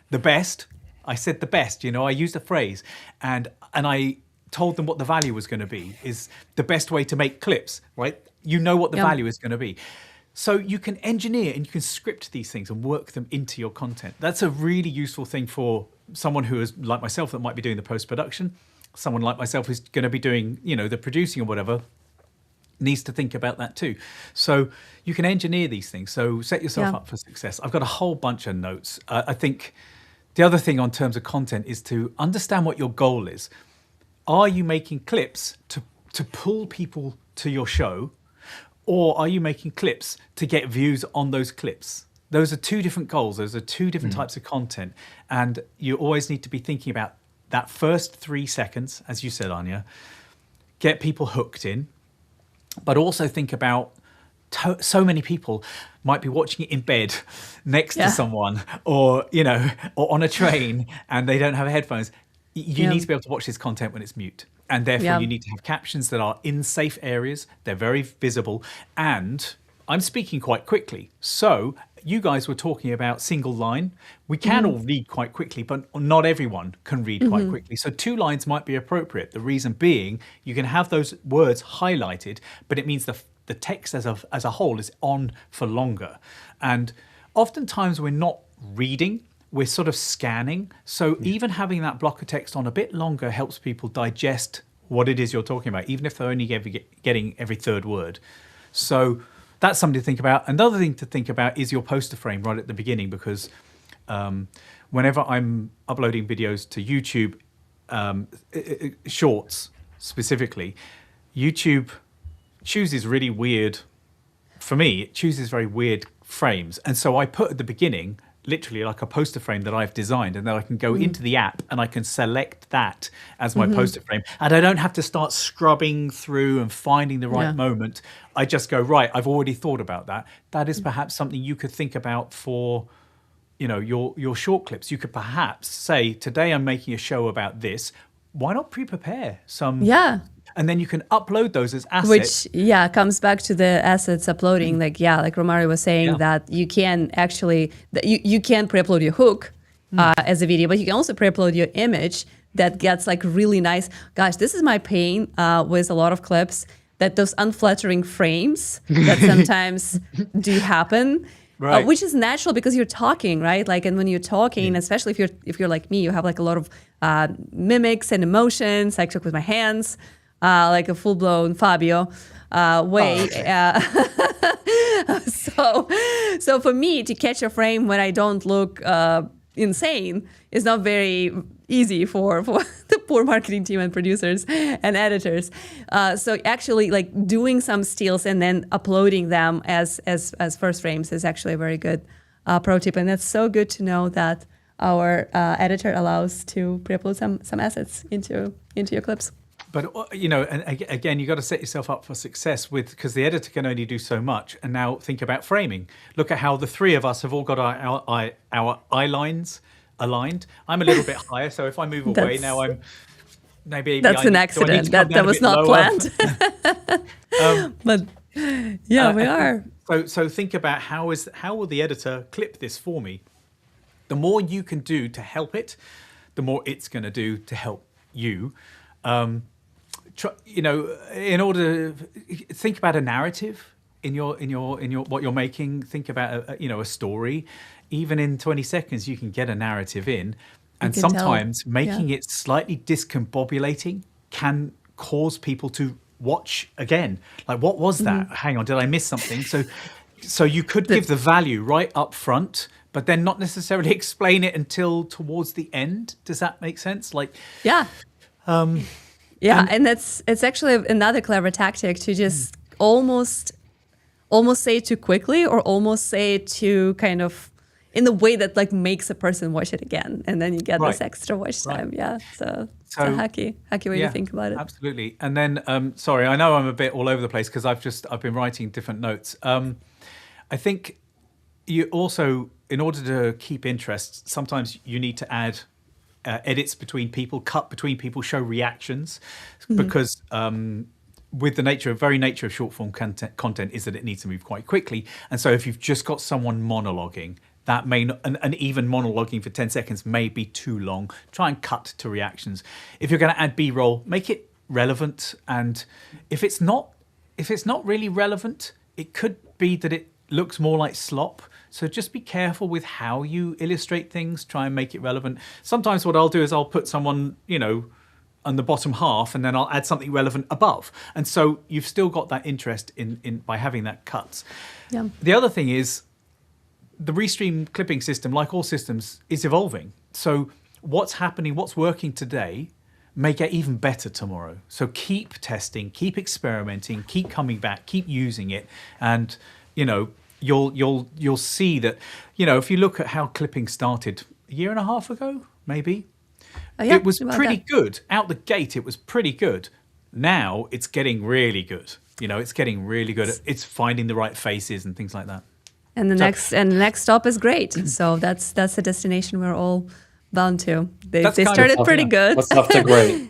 the best. I said the best, I used a phrase. And I told them what the value was going to be, is the best way to make clips, right? You know what the value is going to be. So you can engineer and you can script these things and work them into your content. That's a really useful thing for someone who is like myself that might be doing the post-production. Someone like myself who's going to be doing, the producing or whatever, needs to think about that too. So you can engineer these things. So set yourself up for success. I've got a whole bunch of notes. I think the other thing on terms of content is to understand what your goal is. Are you making clips to pull people to your show, or are you making clips to get views on those clips? Those are two different goals. Those are two different types of content. And you always need to be thinking about that first 3 seconds, as you said, Anya, get people hooked in, but also think about so many people might be watching it in bed next to someone, or, or on a train, and they don't have headphones. You need to be able to watch this content when it's mute. And therefore you need to have captions that are in safe areas. They're very visible. And I'm speaking quite quickly. So you guys were talking about single line. We can all read quite quickly, but not everyone can read quite quickly. So 2 lines might be appropriate. The reason being, you can have those words highlighted, but it means the text as a whole is on for longer. And oftentimes we're not reading, we're sort of scanning. So even having that block of text on a bit longer helps people digest what it is you're talking about, even if they're only getting every 3rd word. So that's something to think about. Another thing to think about is your poster frame right at the beginning, because whenever I'm uploading videos to YouTube, shorts specifically, YouTube chooses really weird, for me, it chooses very weird frames. And so I put at the beginning, literally like a poster frame that I've designed, and then I can go into the app and I can select that as my poster frame. And I don't have to start scrubbing through and finding the right moment. I just go, right, I've already thought about that. That is perhaps something you could think about for, your short clips. You could perhaps say, today I'm making a show about this. Why not pre-prepare some? Yeah. And then you can upload those as assets. Which, comes back to the assets uploading. Like Romario was saying that you can actually, you can pre-upload your hook as a video, but you can also pre-upload your image that gets like really nice. Gosh, this is my pain with a lot of clips. that those unflattering frames that sometimes do happen. Right. Which is natural because you're talking, right? Like, and when you're talking, especially if you're like me, you have like a lot of mimics and emotions. I talk with my hands, like a full blown Fabio way. So for me to catch a frame when I don't look insane is not very easy for the poor marketing team and producers and editors. So actually, like doing some stills and then uploading them as first frames is actually a very good pro tip, and that's so good to know that our editor allows to pre-upload some assets into your clips. But and again, you got to set yourself up for success because the editor can only do so much. And now think about framing. Look at how the three of us have all got our eye lines aligned. I'm a little bit higher, so if I move away now, I'm maybe that's an accident. That was not planned. But yeah, we are. So think about how will the editor clip this for me? The more you can do to help it, the more it's going to do to help you. In order to think about a narrative in your what you're making, think about a story. Even in 20 seconds, you can get a narrative in, and sometimes making it slightly discombobulating can cause people to watch again. Like, what was that? Hang on, did I miss something? So you could give the value right up front, but then not necessarily explain it until towards the end. Does that make sense? Like, and it's actually another clever tactic to just almost say it too quickly, or almost say it too kind of in the way that like makes a person watch it again, and then you get this extra watch time. So hacky way to think about it. Absolutely. And then sorry, I know I'm a bit all over the place because I've been writing different notes. I think you also, in order to keep interest, sometimes you need to add edits between people, cut between people, show reactions, because with the very nature of short form content is that it needs to move quite quickly. And so if you've just got someone monologuing, that may not, and even monologuing for 10 seconds may be too long. Try and cut to reactions. If you're going to add B-roll, make it relevant. And if it's not really relevant, it could be that it looks more like slop. So just be careful with how you illustrate things. Try and make it relevant. Sometimes what I'll do is I'll put someone, on the bottom half, and then I'll add something relevant above. And so you've still got that interest in by having that cuts. Yeah. The other thing is the Restream clipping system, like all systems, is evolving. So what's happening, what's working today may get even better tomorrow. So keep testing, keep experimenting, keep coming back, keep using it. And, you'll see that, if you look at how clipping started a year and a half ago, maybe, it was pretty good. Out the gate, it was pretty good. Now it's getting really good. It's getting really good. It's finding the right faces and things like that. And the next stop is great. So that's the destination we're all bound to. They started pretty good. What's up to great?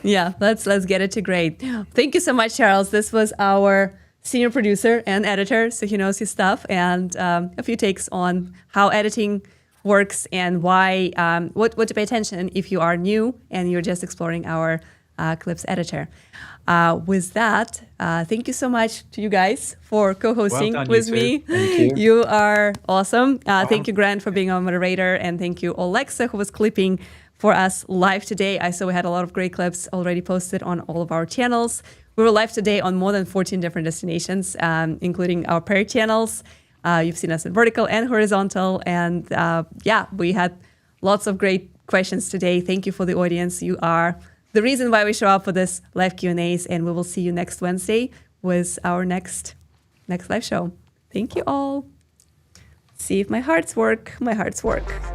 Yeah, let's get it to great. Thank you so much, Charles. This was our senior producer and editor, so he knows his stuff, and a few takes on how editing works and why what to pay attention if you are new and you're just exploring our Clips editor. With that, thank you so much to you guys for co-hosting with me. Thank you. You are awesome. Thank you, Grant, for being our moderator, and thank you, Alexa, who was clipping for us live today. I saw we had a lot of great clips already posted on all of our channels. We were live today on more than 14 different destinations, including our pair channels. You've seen us in vertical and horizontal. And we had lots of great questions today. Thank you for the audience. You are the reason why we show up for this live Q&As. And we will see you next Wednesday with our next live show. Thank you all. See if my hearts work. My hearts work.